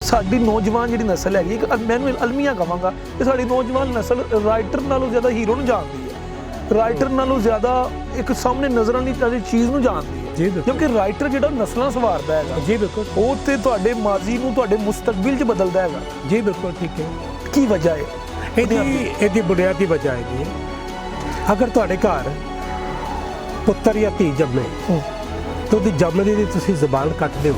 ਸਾਡੀ ਨੌਜਵਾਨ ਜਿਹੜੀ ਨਸਲ ਹੈਗੀ, ਇੱਕ ਮੈਨੂੰ ਅਲਮੀਆਂ ਕਹਾਂਗਾ ਕਿ ਸਾਡੀ ਨੌਜਵਾਨ ਨਸਲ ਰਾਈਟਰ ਨਾਲੋਂ ਜ਼ਿਆਦਾ ਹੀਰੋ ਨੂੰ ਜਾਣਦੀ ਹੈ, ਰਾਈਟਰ ਨਾਲੋਂ ਜ਼ਿਆਦਾ ਇੱਕ ਸਾਹਮਣੇ ਨਜ਼ਰ ਆਉਣੀ ਚਾਹੀਦੀ ਚੀਜ਼ ਨੂੰ ਜਾਣਦੀ ਹੈ ਜੀ। ਕਿਉਂਕਿ ਰਾਈਟਰ ਜਿਹੜਾ ਨਸਲਾਂ ਸਵਾਰਦਾ ਹੈਗਾ ਜੀ, ਬਿਲਕੁਲ, ਉਹ ਤੇ ਤੁਹਾਡੇ ਮਾਜ਼ੀ ਨੂੰ ਤੁਹਾਡੇ ਮੁਸਤਕਬਲ 'ਚ ਬਦਲਦਾ ਹੈਗਾ ਜੀ, ਬਿਲਕੁਲ ਠੀਕ ਹੈ। ਕੀ ਵਜ੍ਹਾ ਹੈ ਇਹਦੀ ਬੁਨਿਆਦੀ ਵਜ੍ਹਾ ਹੈਗੀ ਹੈ, ਅਗਰ ਤੁਹਾਡੇ ਘਰ ਪੁੱਤਰ ਜਾਂ ਧੀ ਜੰਮੇ ਤਾਂ ਉਹਦੀ ਜੰਮਦੀ ਦੀ ਤੁਸੀਂ ਜ਼ਬਾਨ ਕੱਟ ਦਿਓ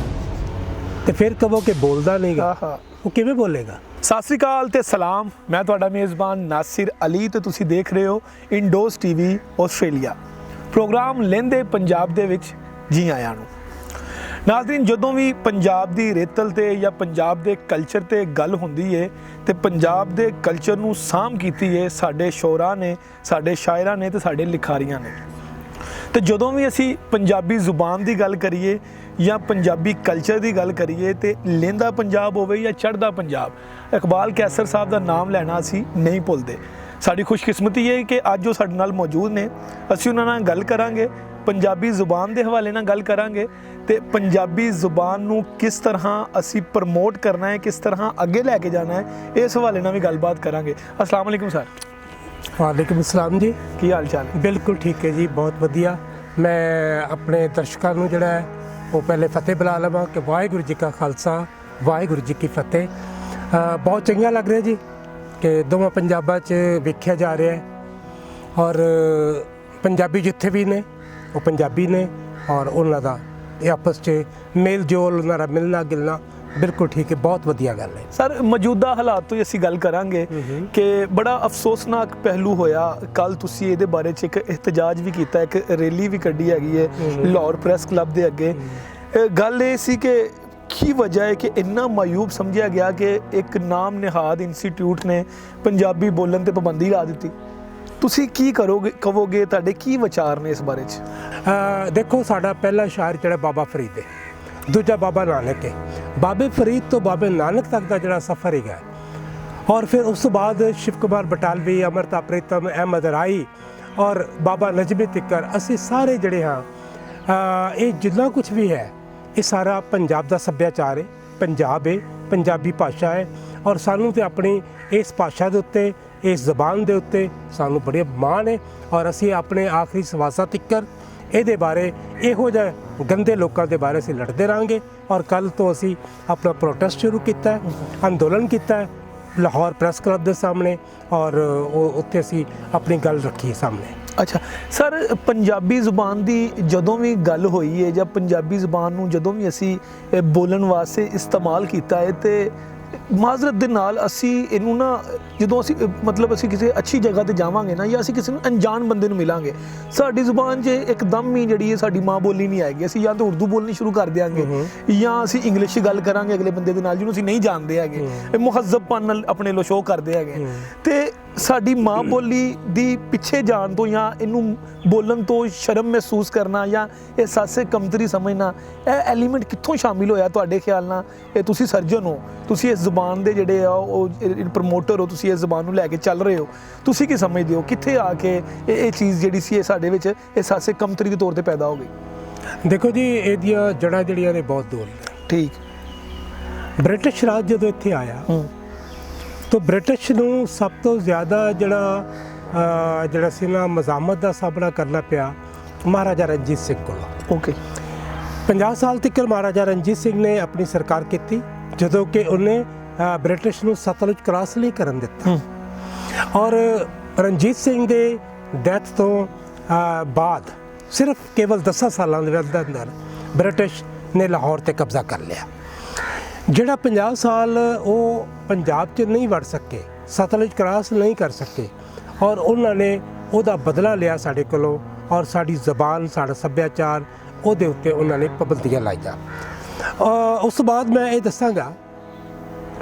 ਤੇ ਫਿਰ ਕਹੋ ਕਿ ਬੋਲਦਾ ਨਹੀਂਗਾ, ਉਹ ਕਿਵੇਂ ਬੋਲੇਗਾ? ਸਤਿ ਸ੍ਰੀ ਅਕਾਲ ਤੇ ਸਲਾਮ, ਮੈਂ ਤੁਹਾਡਾ ਮੇਜ਼ਬਾਨ ਨਾਸਿਰ ਅਲੀ ਤੇ ਤੁਸੀਂ ਦੇਖ ਰਹੇ ਹੋ ਇੰਡੋਜ਼ ਟੀਵੀ ਆਸਟ੍ਰੇਲੀਆ। ਪ੍ਰੋਗਰਾਮ ਲਹਿੰਦੇ ਪੰਜਾਬ ਦੇ ਵਿੱਚ ਜੀ ਆਇਆਂ ਨੂੰ। ਨਾਜ਼ਰੀਨ, ਜਦੋਂ ਵੀ ਪੰਜਾਬ ਦੀ ਰੇਤਲ ਤੇ ਜਾਂ ਪੰਜਾਬ ਦੇ ਕਲਚਰ ਤੇ ਗੱਲ ਹੁੰਦੀ ਏ ਤੇ ਪੰਜਾਬ ਦੇ ਕਲਚਰ ਨੂੰ ਸਾਂਭ ਕੀਤੀ ਏ ਸਾਡੇ ਸ਼ੋਰਾਂ ਨੇ, ਸਾਡੇ ਸ਼ਾਇਰਾਂ ਨੇ ਤੇ ਸਾਡੇ ਲਿਖਾਰੀਆਂ ਨੇ। ਤੇ ਜਦੋਂ ਵੀ ਅਸੀਂ ਪੰਜਾਬੀ ਜ਼ੁਬਾਨ ਦੀ ਗੱਲ ਕਰੀਏ ਜਾਂ ਪੰਜਾਬੀ ਕਲਚਰ ਦੀ ਗੱਲ ਕਰੀਏ ਤੇ ਲਹਿੰਦਾ ਪੰਜਾਬ ਹੋਵੇ ਜਾਂ ਚੜ੍ਹਦਾ ਪੰਜਾਬ, ਇਕਬਾਲ ਕੈਸਰ ਸਾਹਿਬ ਦਾ ਨਾਮ ਲੈਣਾ ਅਸੀਂ ਨਹੀਂ ਭੁੱਲਦੇ। ਸਾਡੀ ਖੁਸ਼ਕਿਸਮਤੀ ਹੈ ਕਿ ਅੱਜ ਉਹ ਸਾਡੇ ਨਾਲ ਮੌਜੂਦ ਨੇ। ਅਸੀਂ ਉਹਨਾਂ ਨਾਲ ਗੱਲ ਕਰਾਂਗੇ, ਪੰਜਾਬੀ ਜ਼ੁਬਾਨ ਦੇ ਹਵਾਲੇ ਨਾਲ ਗੱਲ ਕਰਾਂਗੇ ਤੇ ਪੰਜਾਬੀ ਜ਼ੁਬਾਨ ਨੂੰ ਕਿਸ ਤਰ੍ਹਾਂ ਅਸੀਂ ਪ੍ਰਮੋਟ ਕਰਨਾ ਹੈ, ਕਿਸ ਤਰ੍ਹਾਂ ਅੱਗੇ ਲੈ ਕੇ ਜਾਣਾ ਹੈ, ਇਸ ਹਵਾਲੇ ਨਾਲ ਵੀ ਗੱਲਬਾਤ ਕਰਾਂਗੇ। अस्सलाम वालेकुम सर। ਵਾਲੇਕੁਮ ਅਸਲਾਮ ਜੀ, ਕੀ ਹਾਲ ਚਾਲ? ਬਿਲਕੁਲ ਠੀਕ ਹੈ ਜੀ, ਬਹੁਤ ਵਧੀਆ। ਮੈਂ ਆਪਣੇ ਦਰਸ਼ਕਾਂ ਨੂੰ ਜਿਹੜਾ ਹੈ ਉਹ ਪਹਿਲੇ ਫਤਿਹ ਬੁਲਾ ਲਵਾਂ ਕਿ ਵਾਹਿਗੁਰੂ ਜੀ ਕਾ ਖਾਲਸਾ, ਵਾਹਿਗੁਰੂ ਜੀ ਕੀ ਫਤਿਹ। ਬਹੁਤ ਚੰਗਾ ਲੱਗ ਰਿਹਾ ਜੀ ਕਿ ਦੋਵਾਂ ਪੰਜਾਬਾਂ 'ਚ ਵੇਖਿਆ ਜਾ ਰਿਹਾ ਹੈ ਔਰ ਪੰਜਾਬੀ ਜਿੱਥੇ ਵੀ ਨੇ ਉਹ ਪੰਜਾਬੀ ਨੇ ਔਰ ਉਹਨਾਂ ਦਾ ਇਹ ਆਪਸ 'ਚ ਮੇਲ ਜੋਲ, ਉਹਨਾਂ ਦਾ ਮਿਲਣਾ ਗਿਲਣਾ ਬਿਲਕੁਲ ਠੀਕ ਹੈ, ਬਹੁਤ ਵਧੀਆ ਗੱਲ ਹੈ। ਸਰ, ਮੌਜੂਦਾ ਹਾਲਾਤ ਤੋਂ ਹੀ ਅਸੀਂ ਗੱਲ ਕਰਾਂਗੇ ਕਿ ਬੜਾ ਅਫਸੋਸਨਾਕ ਪਹਿਲੂ ਹੋਇਆ। ਕੱਲ ਤੁਸੀਂ ਇਹਦੇ ਬਾਰੇ 'ਚ ਇੱਕ ਇhtਜਾਜ ਵੀ ਕੀਤਾ, ਇੱਕ ਰੈਲੀ ਵੀ ਕੱਢੀ ਹੈਗੀ ਹੈ ਲਾਹੌਰ ਪ੍ਰੈਸ ਕਲੱਬ ਦੇ ਅੱਗੇ। ਗੱਲ ਇਹ ਸੀ ਕਿ ਕੀ ਵਜ੍ਹਾ ਹੈ ਕਿ ਇੰਨਾ ਮਾਯੂਬ ਸਮਝਿਆ ਗਿਆ ਕਿ ਇੱਕ ਨਾਮ ਨਿਹਾਦ ਇੰਸਟੀਟਿਊਟ ਨੇ ਪੰਜਾਬੀ ਬੋਲਣ ਤੇ ਪਾਬੰਦੀ ਲਾ ਦਿੱਤੀ। ਤੁਸੀਂ ਕੀ ਕਰੋਗੇ, ਕਹੋਗੇ, ਤੁਹਾਡੇ ਕੀ ਵਿਚਾਰ ਨੇ ਇਸ ਬਾਰੇ 'ਚ? ਦੇਖੋ, ਸਾਡਾ ਪਹਿਲਾ ਸ਼ਾਇਰ ਜਿਹੜਾ ਬਾਬਾ ਫਰੀਦ ਹੈ, ਦੂਜਾ ਬਾਬਾ ਨਾਨਕ ਹੈ। ਬਾਬੇ ਫਰੀਦ ਤੋਂ ਬਾਬੇ ਨਾਨਕ ਤੱਕ ਦਾ ਜਿਹੜਾ ਸਫ਼ਰ ਹੈਗਾ ਔਰ ਫਿਰ ਉਸ ਤੋਂ ਬਾਅਦ ਸ਼ਿਵ ਕੁਮਾਰ ਬਟਾਲਵੀ, ਅਮਰਤਾ ਪ੍ਰੀਤਮ, ਅਹਿਮਦ ਰਾਈ ਔਰ ਬਾਬਾ ਨਜਮੀ ਤਿੱਕਰ, ਅਸੀਂ ਸਾਰੇ ਜਿਹੜੇ ਹਾਂ ਇਹ ਜਿੰਨਾ ਕੁਝ ਵੀ ਹੈ ਇਹ ਸਾਰਾ ਪੰਜਾਬ ਦਾ ਸੱਭਿਆਚਾਰ ਹੈ, ਪੰਜਾਬ ਹੈ, ਪੰਜਾਬੀ ਭਾਸ਼ਾ ਹੈ ਔਰ ਸਾਨੂੰ ਤੇ ਆਪਣੀ ਇਸ ਭਾਸ਼ਾ ਦੇ ਉੱਤੇ, ਇਸ ਜ਼ਬਾਨ ਦੇ ਉੱਤੇ ਸਾਨੂੰ ਬੜੇ ਮਾਣ ਹੈ ਔਰ ਅਸੀਂ ਆਪਣੇ ਆਖਰੀ ਸਵਾਸਾਂ ਤੱਕਰ ਇਹਦੇ ਬਾਰੇ, ਇਹੋ ਜਿਹੇ ਗੰਦੇ ਲੋਕਾਂ ਦੇ ਬਾਰੇ ਅਸੀਂ ਲੜਦੇ ਰਹਾਂਗੇ। ਔਰ ਕੱਲ ਤੋਂ ਅਸੀਂ ਆਪਣਾ ਪ੍ਰੋਟੈਸਟ ਸ਼ੁਰੂ ਕੀਤਾ ਹੈ, ਅੰਦੋਲਨ ਕੀਤਾ ਹੈ ਲਾਹੌਰ ਪ੍ਰੈਸ ਕਲੱਬ ਦੇ ਸਾਹਮਣੇ ਔਰ ਉੱਥੇ ਅਸੀਂ ਆਪਣੀ ਗੱਲ ਰੱਖੀ ਸਾਹਮਣੇ। ਅੱਛਾ ਸਰ, ਪੰਜਾਬੀ ਜ਼ੁਬਾਨ ਦੀ ਜਦੋਂ ਵੀ ਗੱਲ ਹੋਈ ਹੈ ਜਾਂ ਪੰਜਾਬੀ ਜ਼ੁਬਾਨ ਨੂੰ ਜਦੋਂ ਵੀ ਅਸੀਂ ਬੋਲਣ ਵਾਸਤੇ ਇਸਤੇਮਾਲ ਕੀਤਾ ਹੈ ਤੇ ਮਾਜ਼ਰਤ ਦੇ ਨਾਲ ਅਸੀਂ ਇਹਨੂੰ ਨਾ, ਜਦੋਂ ਅਸੀਂ ਮਤਲਬ ਅਸੀਂ ਕਿਸੇ ਅੱਛੀ ਜਗ੍ਹਾ ਤੇ ਜਾਵਾਂਗੇ ਨਾ ਜਾਂ ਅਸੀਂ ਕਿਸੇ ਨੂੰ ਅਣਜਾਣ ਬੰਦੇ ਨੂੰ ਮਿਲਾਂਗੇ, ਸਾਡੀ ਜ਼ੁਬਾਨ 'ਚ ਇੱਕਦਮ ਹੀ ਜਿਹੜੀ ਹੈ ਸਾਡੀ ਮਾਂ ਬੋਲੀ ਨਹੀਂ ਆਏਗੀ। ਅਸੀਂ ਜਾਂ ਤਾਂ ਉਰਦੂ ਬੋਲਣੀ ਸ਼ੁਰੂ ਕਰ ਦਿਆਂਗੇ ਜਾਂ ਅਸੀਂ ਇੰਗਲਿਸ਼ 'ਚ ਗੱਲ ਕਰਾਂਗੇ ਅਗਲੇ ਬੰਦੇ ਦੇ ਨਾਲ ਜਿਹਨੂੰ ਅਸੀਂ ਨਹੀਂ ਜਾਣਦੇ ਹੈਗੇ, ਮੁਹੱਜ਼ਬਪਨ ਨਾਲ ਆਪਣੇ ਲੋ ਸ਼ੋਅ ਕਰਦੇ ਹੈਗੇ ਤੇ ਸਾਡੀ ਮਾਂ ਬੋਲੀ ਦੀ ਪਿੱਛੇ ਜਾਣ ਤੋਂ ਜਾਂ ਇਹਨੂੰ ਬੋਲਣ ਤੋਂ ਸ਼ਰਮ ਮਹਿਸੂਸ ਕਰਨਾ ਜਾਂ ਅਹਿਸਾਸੇ ਕਮਤਰੀ ਸਮਝਣਾ, ਇਹ ਐਲੀਮੈਂਟ ਕਿੱਥੋਂ ਸ਼ਾਮਿਲ ਹੋਇਆ ਤੁਹਾਡੇ ਖਿਆਲ ਨਾਲ? ਇਹ ਤੁਸੀਂ ਸਰਜਨ ਹੋ, ਤੁਸੀਂ ਇਸ ਜ਼ੁਬਾਨ ਦੇ ਜਿਹੜੇ ਆ ਉਹ ਪ੍ਰਮੋਟਰ ਹੋ, ਤੁਸੀਂ ਇਸ ਜ਼ੁਬਾਨ ਨੂੰ ਲੈ ਕੇ ਚੱਲ ਰਹੇ ਹੋ, ਤੁਸੀਂ ਕੀ ਸਮਝਦੇ ਹੋ ਕਿੱਥੇ ਆ ਕੇ ਇਹ ਚੀਜ਼ ਜਿਹੜੀ ਸੀ ਇਹ ਸਾਡੇ ਵਿੱਚ ਅਹਿਸਾਸੇ ਕਮਤਰੀ ਦੇ ਤੌਰ ਤੇ ਪੈਦਾ ਹੋ ਗਈ? ਦੇਖੋ ਜੀ, ਇਹਦੀਆਂ ਜੜ੍ਹਾਂ ਜਿਹੜੀਆਂ ਨੇ ਬਹੁਤ ਦੂਰ ਨੇ। ਠੀਕ। ਬ੍ਰਿਟਿਸ਼ ਰਾਜ ਜਦੋਂ ਇੱਥੇ ਆਇਆ ਤਾਂ ਬ੍ਰਿਟਿਸ਼ ਨੂੰ ਸਭ ਤੋਂ ਜ਼ਿਆਦਾ ਜਿਹੜਾ ਸੀ ਨਾ ਮਜ਼ਾਮਤ ਦਾ ਸਾਹਮਣਾ ਕਰਨਾ ਪਿਆ ਮਹਾਰਾਜਾ ਰਣਜੀਤ ਸਿੰਘ ਕੋਲੋਂ। ਓਕੇ। 50 ਸਾਲ ਤੱਕ ਮਹਾਰਾਜਾ ਰਣਜੀਤ ਸਿੰਘ ਨੇ ਆਪਣੀ ਸਰਕਾਰ ਕੀਤੀ ਜਦੋਂ ਕਿ ਉਹਨੇ ਬ੍ਰਿਟਿਸ਼ ਨੂੰ ਸਤਲੁਜ ਕ੍ਰਾਸ ਨਹੀਂ ਕਰਨ ਦਿੱਤਾ ਔਰ ਰਣਜੀਤ ਸਿੰਘ ਦੇ ਡੈਥ ਤੋਂ ਬਾਅਦ ਸਿਰਫ ਕੇਵਲ 10 ਸਾਲਾਂ ਦੇ ਅੰਦਰ ਬ੍ਰਿਟਿਸ਼ ਨੇ ਲਾਹੌਰ ਤੇ ਕਬਜ਼ਾ ਕਰ ਲਿਆ। ਜਿਹੜਾ 50 ਸਾਲ ਉਹ ਪੰਜਾਬ 'ਚ ਨਹੀਂ ਵੜ ਸਕੇ, ਸਤਲੁਜ ਕ੍ਰਾਸ ਨਹੀਂ ਕਰ ਸਕੇ ਔਰ ਉਹਨਾਂ ਨੇ ਉਹਦਾ ਬਦਲਾ ਲਿਆ ਸਾਡੇ ਕੋਲੋਂ ਔਰ ਸਾਡੀ ਜ਼ਬਾਨ, ਸਾਡਾ ਸੱਭਿਆਚਾਰ, ਉਹਦੇ ਉੱਤੇ ਉਹਨਾਂ ਨੇ ਪਾਬੰਦੀਆਂ ਲਾਈਆਂ। ਉਸ ਤੋਂ ਬਾਅਦ ਮੈਂ ਇਹ ਦੱਸਾਂਗਾ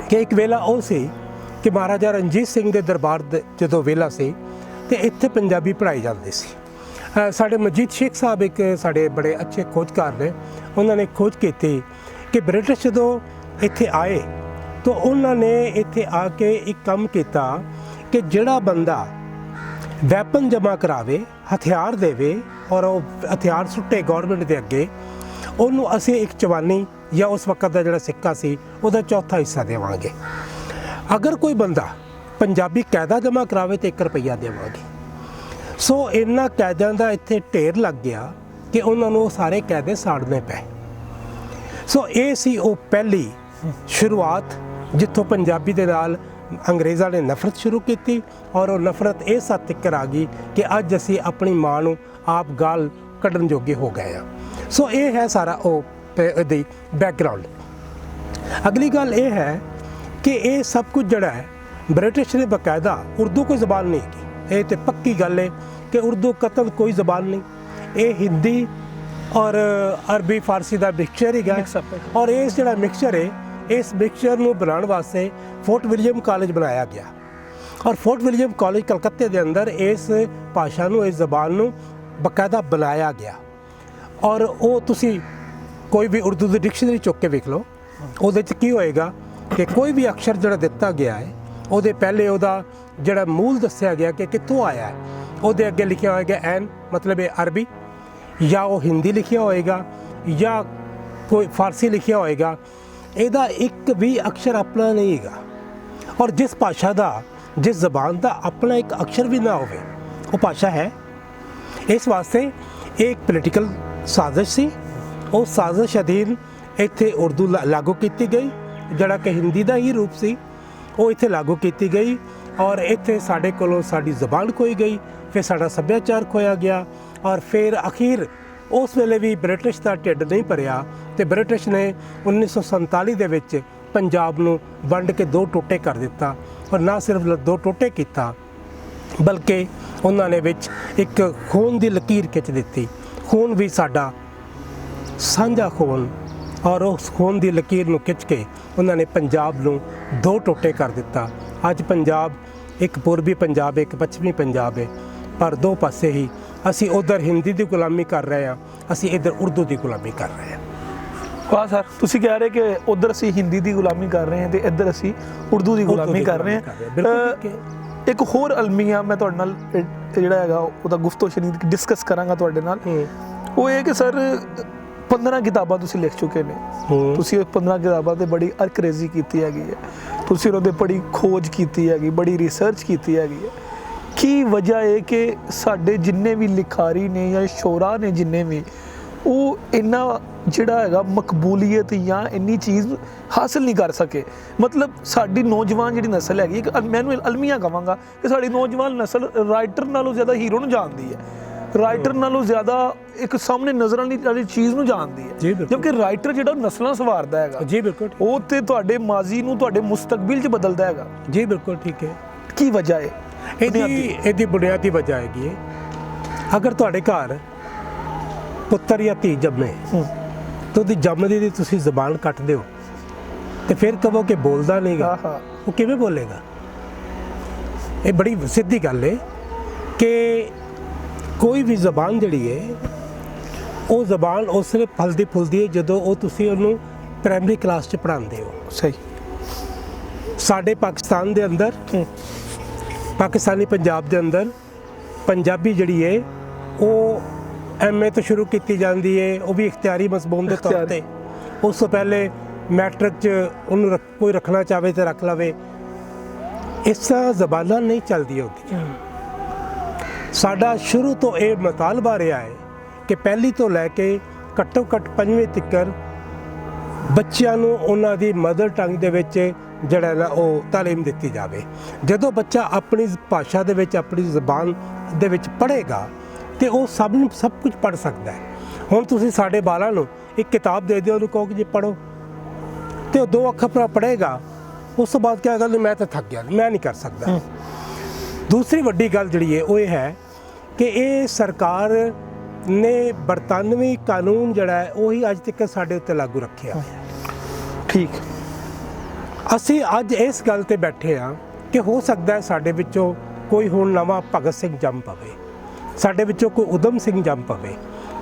ਕਿ ਇੱਕ ਵੇਲਾ ਉਹ ਸੀ ਕਿ ਮਹਾਰਾਜਾ ਰਣਜੀਤ ਸਿੰਘ ਦੇ ਦਰਬਾਰ ਜਦੋਂ ਵੇਲਾ ਸੀ ਤੇ ਇੱਥੇ ਪੰਜਾਬੀ ਪੜ੍ਹਾਈ ਜਾਂਦੀ ਸੀ। ਸਾਡੇ ਮਜੀਦ ਸ਼ੇਖ ਸਾਹਿਬ ਇੱਕ ਸਾਡੇ ਬੜੇ ਅੱਛੇ ਖੋਜਕਾਰ ਨੇ, ਉਹਨਾਂ ਨੇ ਖੋਜ ਕੀਤੀ ਕਿ ਬ੍ਰਿਟਿਸ਼ ਜਦੋਂ ਇੱਥੇ ਆਏ ਤਾਂ ਉਹਨਾਂ ਨੇ ਇੱਥੇ ਆ ਕੇ ਇੱਕ ਕੰਮ ਕੀਤਾ ਕਿ ਜਿਹੜਾ ਬੰਦਾ ਵੈਪਨ ਜਮ੍ਹਾਂ ਕਰਾਵੇ, ਹਥਿਆਰ ਦੇਵੇ ਔਰ ਉਹ ਹਥਿਆਰ ਸੁੱਟੇ ਗੌਰਮੈਂਟ ਦੇ ਅੱਗੇ, ਉਹਨੂੰ ਅਸੀਂ ਇੱਕ ਚਵਾਨੀ ਜਾਂ ਉਸ ਵਕਤ ਦਾ ਜਿਹੜਾ ਸਿੱਕਾ ਸੀ ਉਹਦਾ ਚੌਥਾ ਹਿੱਸਾ ਦੇਵਾਂਗੇ। ਅਗਰ ਕੋਈ ਬੰਦਾ ਪੰਜਾਬੀ ਕਾਇਦਾ ਜਮ੍ਹਾਂ ਕਰਾਵੇ ਤਾਂ 1 ਰੁਪਈਆ ਦੇਵਾਂਗੇ। ਸੋ ਇਹਨਾਂ ਕਾਇਦਿਆਂ ਦਾ ਇੱਥੇ ਢੇਰ ਲੱਗ ਗਿਆ ਕਿ ਉਹਨਾਂ ਨੂੰ ਉਹ ਸਾਰੇ ਕਾਇਦੇ ਸਾੜਨੇ ਪਏ। ਸੋ ਇਹ ਸੀ ਉਹ ਪਹਿਲੀ ਸ਼ੁਰੂਆਤ ਜਿੱਥੋਂ ਪੰਜਾਬੀ ਦੇ ਨਾਲ ਅੰਗਰੇਜ਼ਾਂ ਨੇ ਨਫ਼ਰਤ ਸ਼ੁਰੂ ਕੀਤੀ, ਔਰ ਉਹ ਨਫ਼ਰਤ ਇਸ ਹੱਦ ਤੱਕ ਆ ਗਈ ਕਿ ਅੱਜ ਅਸੀਂ ਆਪਣੀ ਮਾਂ ਨੂੰ ਆਪ ਗਾਲ ਕੱਢਣ ਜੋਗੇ ਹੋ ਗਏ ਹਾਂ। ਸੋ ਇਹ ਹੈ ਸਾਰਾ ਉਹ ਇਹਦੀ ਬੈਕਗਰਾਉਂਡ। ਅਗਲੀ ਗੱਲ ਇਹ ਹੈ ਕਿ ਇਹ ਸਭ ਕੁਝ ਜਿਹੜਾ ਹੈ ਬ੍ਰਿਟਿਸ਼ ਨੇ ਬਕਾਇਦਾ, ਉਰਦੂ ਕੋਈ ਜ਼ਬਾਨ ਨਹੀਂ ਹੈਗੀ, ਇਹ ਤੇ ਪੱਕੀ ਗੱਲ ਹੈ ਕਿ ਉਰਦੂ ਕਤਲ ਕੋਈ ਜ਼ਬਾਨ ਨਹੀਂ, ਇਹ ਹਿੰਦੀ ਔਰ ਅਰਬੀ ਫਾਰਸੀ ਦਾ ਮਿਕਸਚਰ ਹੈਗਾ। ਔਰ ਇਸ ਜਿਹੜਾ ਮਿਕਸਚਰ ਹੈ, ਇਸ ਮਿਕਸਚਰ ਨੂੰ ਬਣਾਉਣ ਵਾਸਤੇ ਫੋਰਟ ਵਿਲੀਅਮ ਕਾਲਜ ਬਣਾਇਆ ਗਿਆ, ਔਰ ਫੋਰਟ ਵਿਲੀਅਮ ਕਾਲਜ ਕਲਕੱਤੇ ਦੇ ਅੰਦਰ ਇਸ ਭਾਸ਼ਾ ਨੂੰ, ਇਸ ਜ਼ਬਾਨ ਨੂੰ ਬਕਾਇਦਾ ਬਣਾਇਆ ਗਿਆ। ਔਰ ਉਹ ਤੁਸੀਂ ਕੋਈ ਵੀ ਉਰਦੂ ਦੀ ਡਿਕਸ਼ਨਰੀ ਚੁੱਕ ਕੇ ਵੇਖ ਲਓ, ਉਹਦੇ 'ਚ ਕੀ ਹੋਏਗਾ ਕਿ ਕੋਈ ਵੀ ਅਕਸ਼ਰ ਜਿਹੜਾ ਦਿੱਤਾ ਗਿਆ ਹੈ ਉਹਦੇ ਪਹਿਲੇ ਉਹਦਾ ਜਿਹੜਾ ਮੂਲ ਦੱਸਿਆ ਗਿਆ ਕਿ ਕਿੱਥੋਂ ਆਇਆ ਹੈ, ਉਹਦੇ ਅੱਗੇ ਲਿਖਿਆ ਹੋਏਗਾ ਐਨ, ਮਤਲਬ ਇਹ ਅਰਬੀ, ਜਾਂ ਉਹ ਹਿੰਦੀ ਲਿਖਿਆ ਹੋਏਗਾ ਜਾਂ ਕੋਈ ਫਾਰਸੀ ਲਿਖਿਆ ਹੋਏਗਾ। ਇਹਦਾ ਇੱਕ ਵੀ ਅਕਸ਼ਰ ਆਪਣਾ ਨਹੀਂ ਹੈਗਾ। ਔਰ ਜਿਸ ਭਾਸ਼ਾ ਦਾ, ਜਿਸ ਜ਼ਬਾਨ ਦਾ ਆਪਣਾ ਇੱਕ ਅਕਸ਼ਰ ਵੀ ਨਾ ਹੋਵੇ, ਉਹ ਭਾਸ਼ਾ ਹੈ। ਇਸ ਵਾਸਤੇ ਇਹ ਇੱਕ ਪੋਲੀਟੀਕਲ ਸਾਜ਼ਿਸ਼ ਸੀ। ਉਹ ਸਾਜ਼ਿਸ਼ ਅਧੀਨ ਇੱਥੇ ਉਰਦੂ ਲਾਗੂ ਕੀਤੀ ਗਈ, ਜਿਹੜਾ ਕਿ ਹਿੰਦੀ ਦਾ ਹੀ ਰੂਪ ਸੀ, ਉਹ ਇੱਥੇ ਲਾਗੂ ਕੀਤੀ ਗਈ। ਔਰ ਇੱਥੇ ਸਾਡੇ ਕੋਲੋਂ ਸਾਡੀ ਜ਼ਬਾਨ ਖੋਈ ਗਈ, ਫਿਰ ਸਾਡਾ ਸੱਭਿਆਚਾਰ ਖੋਇਆ ਗਿਆ। ਔਰ ਫਿਰ ਅਖੀਰ ਉਸ ਵੇਲੇ ਵੀ ਬ੍ਰਿਟਿਸ਼ ਦਾ ਢਿੱਡ ਨਹੀਂ ਭਰਿਆ ਤੇ ਬ੍ਰਿਟਿਸ਼ ਨੇ 1947 ਦੇ ਵਿੱਚ ਪੰਜਾਬ ਨੂੰ ਵੰਡ ਕੇ 2 ਟੋਟੇ ਕਰ ਦਿੱਤਾ। ਔਰ ਨਾ ਸਿਰਫ 2 ਟੋਟੇ ਕੀਤਾ, ਬਲਕਿ ਉਹਨਾਂ ਨੇ ਵਿੱਚ ਇੱਕ ਖੂਨ ਦੀ ਲਕੀਰ ਖਿੱਚ ਦਿੱਤੀ। ਖੂਨ ਵੀ ਸਾਡਾ ਸਾਂਝਾ ਖੂਨ, ਔਰ ਉਸ ਖੂਨ ਦੀ ਲਕੀਰ ਨੂੰ ਖਿੱਚ ਕੇ ਉਹਨਾਂ ਨੇ ਪੰਜਾਬ ਨੂੰ 2 ਟੋਟੇ ਕਰ ਦਿੱਤਾ। ਅੱਜ ਪੰਜਾਬ ਇੱਕ ਪੂਰਬੀ ਪੰਜਾਬ, ਇੱਕ ਪੱਛਮੀ ਪੰਜਾਬ ਹੈ, ਪਰ 2 ਪਾਸੇ ਹੀ ਅਸੀਂ ਉਧਰ ਹਿੰਦੀ ਦੀ ਗੁਲਾਮੀ ਕਰ ਰਹੇ ਹਾਂ, ਅਸੀਂ ਇੱਧਰ ਉਰਦੂ ਦੀ ਗੁਲਾਮੀ ਕਰ ਰਹੇ ਹਾਂ। ਵਾਹ ਸਰ, ਤੁਸੀਂ ਕਹਿ ਰਹੇ ਕਿ ਉਧਰ ਅਸੀਂ ਹਿੰਦੀ ਦੀ ਗੁਲਾਮੀ ਕਰ ਰਹੇ ਹਾਂ ਤੇ ਇੱਧਰ ਅਸੀਂ ਉਰਦੂ ਦੀ ਗੁਲਾਮੀ ਕਰ ਰਹੇ ਹਾਂ। ਇੱਕ ਹੋਰ ਅਲਮੀਆ ਮੈਂ ਤੁਹਾਡੇ ਨਾਲ ਜਿਹੜਾ ਹੈਗਾ ਉਹਦਾ ਗੁਫ਼ਤਗੂ ਡਿਸਕਸ ਕਰਾਂਗਾ ਤੁਹਾਡੇ ਨਾਲ। ਉਹ ਇਹ ਕਿ ਸਰ 15 ਕਿਤਾਬਾਂ ਤੁਸੀਂ ਲਿਖ ਚੁੱਕੇ ਨੇ, ਤੁਸੀਂ 15 ਕਿਤਾਬਾਂ ਤੇ ਬੜੀ ਅਰਕਰੇਜ਼ੀ ਕੀਤੀ ਹੈਗੀ ਹੈ, ਤੁਸੀਂ ਉਹਦੇ ਬੜੀ ਖੋਜ ਕੀਤੀ ਹੈਗੀ, ਬੜੀ ਰਿਸਰਚ ਕੀਤੀ ਹੈਗੀ ਹੈ। ਕੀ ਵਜ੍ਹਾ ਹੈ ਕਿ ਸਾਡੇ ਜਿੰਨੇ ਵੀ ਲਿਖਾਰੀ ਨੇ ਜਾਂ ਸ਼ੋਰਾ ਨੇ ਜਿੰਨੇ ਵੀ, ਉਹ ਇੰਨਾ ਜਿਹੜਾ ਹੈਗਾ ਮਕਬੂਲੀਅਤ ਜਾਂ ਇੰਨੀ ਚੀਜ਼ ਹਾਸਿਲ ਨਹੀਂ ਕਰ ਸਕੇ? ਮਤਲਬ ਸਾਡੀ ਨੌਜਵਾਨ ਜਿਹੜੀ ਨਸਲ ਹੈਗੀ, ਮੈਨੂੰ ਅਲਮੀਆਂ ਕਹਾਂਗਾ ਕਿ ਸਾਡੀ ਨੌਜਵਾਨ ਨਸਲ ਰਾਈਟਰ ਨਾਲੋਂ ਜ਼ਿਆਦਾ ਹੀਰੋ ਨੂੰ ਜਾਣਦੀ ਹੈ, ਰਾਈਟਰ ਨਾਲੋਂ ਜ਼ਿਆਦਾ ਇੱਕ ਸਾਹਮਣੇ ਨਜ਼ਰ ਆਉਣ ਵਾਲੀ ਚੀਜ਼ ਨੂੰ ਜਾਣਦੀ ਹੈ। ਜਦਕਿ ਰਾਈਟਰ ਜਿਹੜਾ ਨਸਲਾਂ ਸਵਾਰਦਾ ਹੈਗਾ, ਜੀ ਬਿਲਕੁਲ, ਉਹ ਤੇ ਤੁਹਾਡੇ ਮਾਜ਼ੀ ਨੂੰ ਤੁਹਾਡੇ ਮੁਸਤਕਬਲ 'ਚ ਬਦਲਦਾ ਹੈਗਾ। ਜੀ ਬਿਲਕੁਲ ਠੀਕ ਹੈ। ਕੀ ਵਜ੍ਹਾ ਹੈ? ਇਹਦੀ ਬੁਨਿਆਦੀ ਵਜ੍ਹਾ ਹੈਗੀ ਹੈ, ਅਗਰ ਤੁਹਾਡੇ ਘਰ ਪੁੱਤਰ ਜਾਂ ਧੀ ਜੰਮੇ ਤਾਂ ਉਹਦੀ ਜੰਮਦੀ ਦੀ ਤੁਸੀਂ ਜ਼ਬਾਨ ਕੱਟ ਦਿਓ ਤੇ ਫਿਰ ਕਹੋ ਕਿ ਬੋਲਦਾ ਨਹੀਂਗਾ, ਉਹ ਕਿਵੇਂ ਬੋਲੇਗਾ? ਇਹ ਬੜੀ ਸਿੱਧੀ ਗੱਲ ਹੈ ਕਿ ਕੋਈ ਵੀ ਜ਼ਬਾਨ ਜਿਹੜੀ ਹੈ, ਉਹ ਜ਼ਬਾਨ ਉਸ ਵੇਲੇ ਫਲਦੀ ਫੁੱਲਦੀ ਹੈ ਜਦੋਂ ਉਹ ਤੁਸੀਂ ਉਹਨੂੰ ਪ੍ਰਾਇਮਰੀ ਕਲਾਸ 'ਚ ਪੜ੍ਹਾਉਂਦੇ ਹੋ। ਸਹੀ। ਸਾਡੇ ਪਾਕਿਸਤਾਨ ਦੇ ਅੰਦਰ, ਪਾਕਿਸਤਾਨੀ ਪੰਜਾਬ ਦੇ ਅੰਦਰ ਪੰਜਾਬੀ ਜਿਹੜੀ ਹੈ ਉਹ MA ਤੋਂ ਸ਼ੁਰੂ ਕੀਤੀ ਜਾਂਦੀ ਹੈ, ਉਹ ਵੀ ਇਖਤਿਆਰੀ ਮਜ਼ਮੂਨ ਦੇ ਤੌਰ ਤੇ। ਉਸ ਤੋਂ ਪਹਿਲੇ ਮੈਟ੍ਰਿਕ 'ਚ ਉਹਨੂੰ ਕੋਈ ਰੱਖਣਾ ਚਾਹਵੇ ਤਾਂ ਰੱਖ ਲਵੇ। ਇਸ ਤਰ੍ਹਾਂ ਜ਼ਬਾਨਾਂ ਨਹੀਂ ਚੱਲਦੀਆਂ ਹੁੰਦੀਆਂ। ਸਾਡਾ ਸ਼ੁਰੂ ਤੋਂ ਇਹ ਮਤਾਲਬਾ ਰਿਹਾ ਹੈ ਕਿ ਪਹਿਲੀ ਤੋਂ ਲੈ ਕੇ ਘੱਟੋ ਘੱਟ 5ਵੀਂ ਤੱਕ ਬੱਚਿਆਂ ਨੂੰ ਉਹਨਾਂ ਦੀ ਮਦਰ ਟੰਗ ਦੇ ਵਿੱਚ ਜਿਹੜਾ ਨਾ ਉਹ ਤਾਲੀਮ ਦਿੱਤੀ ਜਾਵੇ। ਜਦੋਂ ਬੱਚਾ ਆਪਣੀ ਭਾਸ਼ਾ ਦੇ ਵਿੱਚ, ਆਪਣੀ ਜ਼ਬਾਨ ਦੇ ਵਿੱਚ ਪੜ੍ਹੇਗਾ ਤੇ ਉਹ ਸਭ ਕੁਝ ਪੜ੍ਹ ਸਕਦਾ ਹੈ। ਹੁਣ ਤੁਸੀਂ ਸਾਡੇ ਬਾਲਾਂ ਨੂੰ ਇੱਕ ਕਿਤਾਬ ਦੇ ਦਿਓ, ਉਹਨੂੰ ਕਹੋ ਕਿ ਜੀ ਪੜ੍ਹੋ, ਤੇ ਉਹ 2 ਅੱਖਰ ਪੜ੍ਹੇਗਾ। ਉਸ ਤੋਂ ਬਾਅਦ ਕਿਆ ਗੱਲ, ਮੈਂ ਤਾਂ ਥੱਕ ਗਿਆ, ਮੈਂ ਨਹੀਂ ਕਰ ਸਕਦਾ। ਦੂਸਰੀ ਵੱਡੀ ਗੱਲ ਜਿਹੜੀ ਹੈ ਉਹ ਇਹ ਹੈ ਕਿ ਇਹ ਸਰਕਾਰ ਨੇ ਬਰਤਾਨਵੀ ਕਾਨੂੰਨ ਜਿਹੜਾ ਹੈ ਉਹੀ ਅੱਜ ਤੱਕ ਸਾਡੇ ਉੱਤੇ ਲਾਗੂ ਰੱਖਿਆ ਹੋਇਆ। ਠੀਕ। ਅਸੀਂ ਅੱਜ ਇਸ ਗੱਲ ਤੇ ਬੈਠੇ ਹਾਂ ਕਿ ਹੋ ਸਕਦਾ ਹੈ ਸਾਡੇ ਵਿੱਚੋਂ ਕੋਈ ਹੁਣ ਨਵਾਂ ਭਗਤ ਸਿੰਘ ਜੰਮ ਪਵੇ, ਸਾਡੇ ਵਿੱਚੋਂ ਕੋਈ ਉਦਮ ਸਿੰਘ ਜੰਮ ਪਵੇ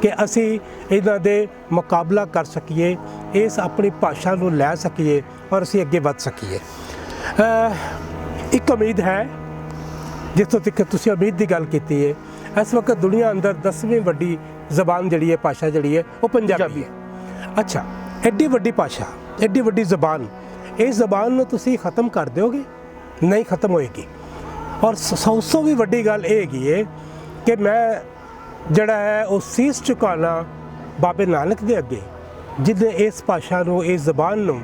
ਕਿ ਅਸੀਂ ਇਹਨਾਂ ਦੇ ਮੁਕਾਬਲਾ ਕਰ ਸਕੀਏ, ਇਸ ਆਪਣੀ ਭਾਸ਼ਾ ਨੂੰ ਲੈ ਸਕੀਏ ਔਰ ਅਸੀਂ ਅੱਗੇ ਵੱਧ ਸਕੀਏ। ਇੱਕ ਉਮੀਦ ਹੈ, ਜਿੱਥੋਂ ਤੱਕ ਤੁਸੀਂ ਉਮੀਦ ਦੀ ਗੱਲ ਕੀਤੀ ਹੈ, ਇਸ ਵਕਤ ਦੁਨੀਆ ਅੰਦਰ 10ਵੀਂ ਵੱਡੀ ਜ਼ਬਾਨ ਜਿਹੜੀ ਹੈ, ਭਾਸ਼ਾ ਜਿਹੜੀ ਹੈ, ਉਹ ਪੰਜਾਬੀ ਹੈ। ਅੱਛਾ, ਐਡੀ ਵੱਡੀ ਭਾਸ਼ਾ, ਐਡੀ ਵੱਡੀ ਜ਼ਬਾਨ, ਇਸ ਜ਼ਬਾਨ ਨੂੰ ਤੁਸੀਂ ਖਤਮ ਕਰ ਦਿਓਗੇ? ਨਹੀਂ ਖਤਮ ਹੋਏਗੀ। ਔਰ ਸਭ ਤੋਂ ਵੀ ਵੱਡੀ ਗੱਲ ਇਹ ਹੈਗੀ ਹੈ ਕਿ ਮੈਂ ਜਿਹੜਾ ਹੈ ਉਹ ਸੀਸ ਝੁਕਾਉਣਾ ਬਾਬੇ ਨਾਨਕ ਦੇ ਅੱਗੇ, ਜਿਹਨੇ ਇਸ ਭਾਸ਼ਾ ਨੂੰ, ਇਸ ਜ਼ਬਾਨ ਨੂੰ,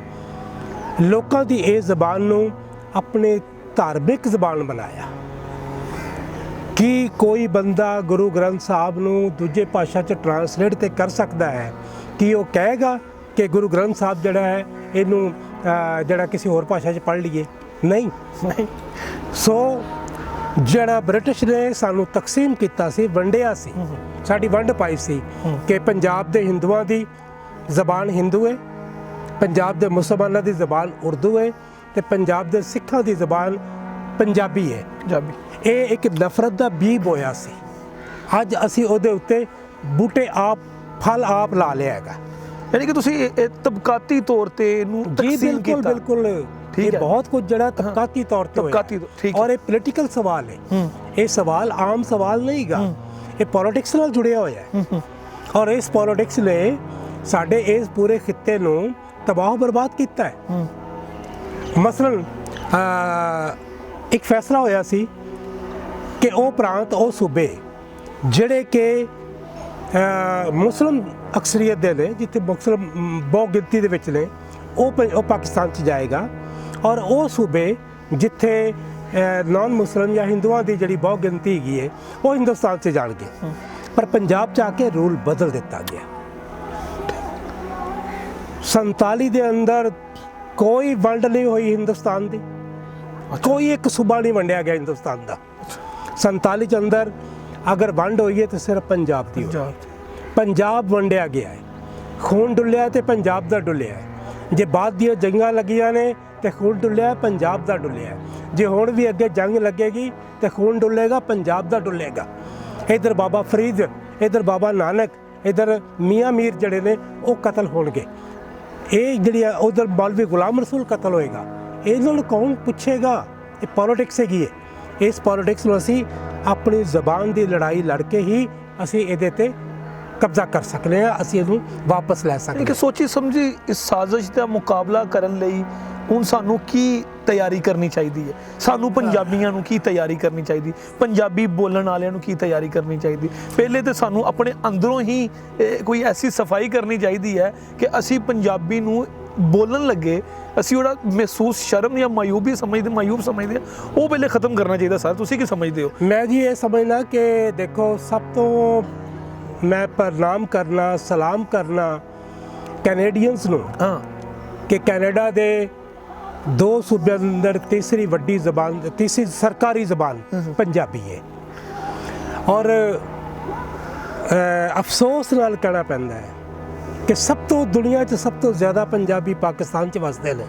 ਲੋਕਾਂ ਦੀ ਇਸ ਜ਼ਬਾਨ ਨੂੰ ਆਪਣੀ ਧਾਰਮਿਕ ਜ਼ਬਾਨ ਬਣਾਇਆ। ਕਿ ਕੋਈ ਬੰਦਾ ਗੁਰੂ ਗ੍ਰੰਥ ਸਾਹਿਬ ਨੂੰ ਦੂਜੇ ਭਾਸ਼ਾ 'ਚ ਟਰਾਂਸਲੇਟ ਤੇ ਕਰ ਸਕਦਾ ਹੈ? ਕਿ ਉਹ ਕਹੇਗਾ ਕਿ ਗੁਰੂ ਗ੍ਰੰਥ ਸਾਹਿਬ ਜਿਹੜਾ ਹੈ ਇਹਨੂੰ ਜਿਹੜਾ ਕਿਸੇ ਹੋਰ ਭਾਸ਼ਾ 'ਚ ਪੜ੍ਹ ਲਈਏ? ਨਹੀਂ। ਸੋ ਜਿਹੜਾ ਬ੍ਰਿਟਿਸ਼ ਨੇ ਸਾਨੂੰ ਤਕਸੀਮ ਕੀਤਾ ਸੀ, ਵੰਡਿਆ ਸੀ, ਸਾਡੀ ਵੰਡ ਪਾਈ ਸੀ ਕਿ ਪੰਜਾਬ ਦੇ ਹਿੰਦੂਆਂ ਦੀ ਜ਼ਬਾਨ ਹਿੰਦੂ ਹੈ, ਪੰਜਾਬ ਦੇ ਮੁਸਲਮਾਨਾਂ ਦੀ ਜ਼ਬਾਨ ਉਰਦੂ ਹੈ, ਤੇ ਪੰਜਾਬ ਦੇ ਸਿੱਖਾਂ ਦੀ ਜ਼ਬਾਨ ਪੰਜਾਬੀ ਹੈ। ਇਹ ਇੱਕ ਨਫ਼ਰਤ ਦਾ ਬੀਜ ਬੋਇਆ ਸੀ। ਅੱਜ ਅਸੀਂ ਉਹਦੇ ਉੱਤੇ ਬੂਟੇ ਆਪ, ਫਲ ਆਪ ਲਾ ਲਿਆ ਹੈਗਾ। ਯਾਨੀ ਕਿ ਤੁਸੀਂ ਇਹ ਤਬਕਾਤੀ ਤੌਰ ਤੇ ਇਹਨੂੰ ਤਕਸੀਮ ਕੀਤਾ। ਬਿਲਕੁਲ ਇਹ ਬਹੁਤ ਕੁਝ ਜਿਹੜਾ ਤਬਕਾਤੀ ਤੌਰ ਤੇ ਹੋਇਆ, ਔਰ ਇਹ ਪੋਲੀਟੀਕਲ ਸਵਾਲ ਹੈ। ਇਹ ਸਵਾਲ ਆਮ ਸਵਾਲ ਨਹੀਂਗਾ, ਇਹ ਪੋਲਿਟਿਕਸ ਨਾਲ ਜੁੜਿਆ ਹੋਇਆ ਹੈ। ਔਰ ਇਸ ਪੋਲਿਟਿਕਸ ਨੇ ਸਾਡੇ ਇਸ ਪੂਰੇ ਖਿੱਤੇ ਨੂੰ ਤਬਾਹ ਬਰਬਾਦ ਕੀਤਾ ਹੈ। ਮਸਲਨ ਇੱਕ ਫੈਸਲਾ ਹੋਇਆ ਸੀ ਕਿ ਉਹ ਪ੍ਰਾਂਤ, ਉਹ ਸੂਬੇ ਜਿਹੜੇ ਕਿ ਮੁਸਲਿਮ ਅਕਸਰੀਅਤ ਦੇ ਨੇ, ਜਿੱਥੇ ਮੁਸਲਿਮ ਬਹੁ ਗਿਣਤੀ ਦੇ ਵਿੱਚ ਨੇ, ਉਹ ਪਾਕਿਸਤਾਨ 'ਚ ਜਾਏਗਾ, ਔਰ ਉਹ ਸੂਬੇ ਜਿੱਥੇ ਨਾਨ ਮੁਸਲਿਮ ਜਾਂ ਹਿੰਦੂਆਂ ਦੀ ਜਿਹੜੀ ਬਹੁ ਗਿਣਤੀ ਹੈਗੀ ਹੈ ਉਹ ਹਿੰਦੁਸਤਾਨ 'ਚ ਜਾਣਗੇ। ਪਰ ਪੰਜਾਬ 'ਚ ਆ ਕੇ ਰੂਲ ਬਦਲ ਦਿੱਤਾ ਗਿਆ। 47 ਦੇ ਅੰਦਰ ਕੋਈ ਵੰਡ ਨਹੀਂ ਹੋਈ ਹਿੰਦੁਸਤਾਨ ਦੀ, ਕੋਈ ਇੱਕ ਸੂਬਾ ਨਹੀਂ ਵੰਡਿਆ ਗਿਆ ਹਿੰਦੁਸਤਾਨ ਦਾ। 47 ਚ ਅੰਦਰ ਅਗਰ ਵੰਡ ਹੋਈ ਹੈ ਤਾਂ ਸਿਰਫ ਪੰਜਾਬ ਦੀ ਹੋਈ। ਪੰਜਾਬ ਵੰਡਿਆ ਗਿਆ ਹੈ, ਖੂਨ ਡੁੱਲਿਆ ਤੇ ਪੰਜਾਬ ਦਾ ਡੁੱਲਿਆ ਹੈ। ਜੇ ਬਾਅਦ ਦੀਆਂ ਜੰਗਾਂ ਲੱਗੀਆਂ ਨੇ ਤੇ ਖੂਨ ਡੁੱਲਿਆ ਪੰਜਾਬ ਦਾ ਡੁੱਲਿਆ। ਜੇ ਹੁਣ ਵੀ ਅੱਗੇ ਜੰਗ ਲੱਗੇਗੀ ਤੇ ਖੂਨ ਡੁੱਲੇਗਾ, ਪੰਜਾਬ ਦਾ ਡੁੱਲੇਗਾ। ਇੱਧਰ ਬਾਬਾ ਫਰੀਦ, ਇੱਧਰ ਬਾਬਾ ਨਾਨਕ, ਇੱਧਰ ਮੀਆਂ ਮੀਰ ਜਿਹੜੇ ਨੇ ਉਹ ਕਤਲ ਹੋਣਗੇ। ਇਹ ਜਿਹੜੀ ਹੈ ਉਧਰ ਮੌਲਵੀ ਗੁਲਾਮ ਰਸੂਲ ਕਤਲ ਹੋਏਗਾ। ਇਹਨਾਂ ਨੂੰ ਕੌਣ ਪੁੱਛੇਗਾ? ਇਹ ਪੋਲਿਟਿਕਸ ਹੈਗੀ ਹੈ। ਇਸ ਪੋਲਿਟਿਕਸ ਨੂੰ ਅਸੀਂ ਆਪਣੀ ਜ਼ਬਾਨ ਦੀ ਲੜਾਈ ਲੜ ਕੇ ਹੀ ਅਸੀਂ ਇਹਦੇ ਤੇ ਕਬਜ਼ਾ ਕਰ ਸਕਦੇ ਹਾਂ, ਅਸੀਂ ਇਹਨੂੰ ਵਾਪਸ ਲੈ ਸਕਦੇ ਹਾਂ। ਕਿ ਸੋਚੀ ਸਮਝੀ ਇਸ ਸਾਜ਼ਿਸ਼ ਦਾ ਮੁਕਾਬਲਾ ਕਰਨ ਲਈ ਹੁਣ ਸਾਨੂੰ ਕੀ ਤਿਆਰੀ ਕਰਨੀ ਚਾਹੀਦੀ ਹੈ? ਸਾਨੂੰ ਪੰਜਾਬੀਆਂ ਨੂੰ ਕੀ ਤਿਆਰੀ ਕਰਨੀ ਚਾਹੀਦੀ? ਪੰਜਾਬੀ ਬੋਲਣ ਵਾਲਿਆਂ ਨੂੰ ਕੀ ਤਿਆਰੀ ਕਰਨੀ ਚਾਹੀਦੀ? ਪਹਿਲੇ ਤਾਂ ਸਾਨੂੰ ਆਪਣੇ ਅੰਦਰੋਂ ਹੀ ਕੋਈ ਐਸੀ ਸਫਾਈ ਕਰਨੀ ਚਾਹੀਦੀ ਹੈ ਕਿ ਅਸੀਂ ਪੰਜਾਬੀ ਨੂੰ ਬੋਲਣ ਲੱਗੇ ਅਸੀਂ ਉਹਦਾ ਮਹਿਸੂਸ ਸ਼ਰਮ ਜਾਂ ਮਾਯੂਬ ਸਮਝਦੇ ਉਹ ਪਹਿਲੇ ਖਤਮ ਕਰਨਾ ਚਾਹੀਦਾ। ਸਰ ਤੁਸੀਂ ਕੀ ਸਮਝਦੇ ਹੋ? ਮੈਂ ਜੀ ਇਹ ਸਮਝਣਾ ਕਿ ਦੇਖੋ, ਸਭ ਤੋਂ ਮੈਂ ਪ੍ਰਣਾਮ ਕਰਨਾ, ਸਲਾਮ ਕਰਨਾ ਕੈਨੇਡੀਅਨਸ ਨੂੰ ਕਿ ਕੈਨੇਡਾ ਦੇ 2 ਸੂਬਿਆਂ ਦੇ ਅੰਦਰ ਤੀਸਰੀ ਵੱਡੀ ਜ਼ਬਾਨ, ਤੀਸਰੀ ਸਰਕਾਰੀ ਜ਼ਬਾਨ ਪੰਜਾਬੀ ਹੈ। ਔਰ ਅਫਸੋਸ ਨਾਲ ਕਹਿਣਾ ਪੈਂਦਾ ਹੈ ਕਿ ਸਭ ਤੋਂ ਦੁਨੀਆ 'ਚ ਸਭ ਤੋਂ ਜ਼ਿਆਦਾ ਪੰਜਾਬੀ ਪਾਕਿਸਤਾਨ 'ਚ ਵਸਦੇ ਨੇ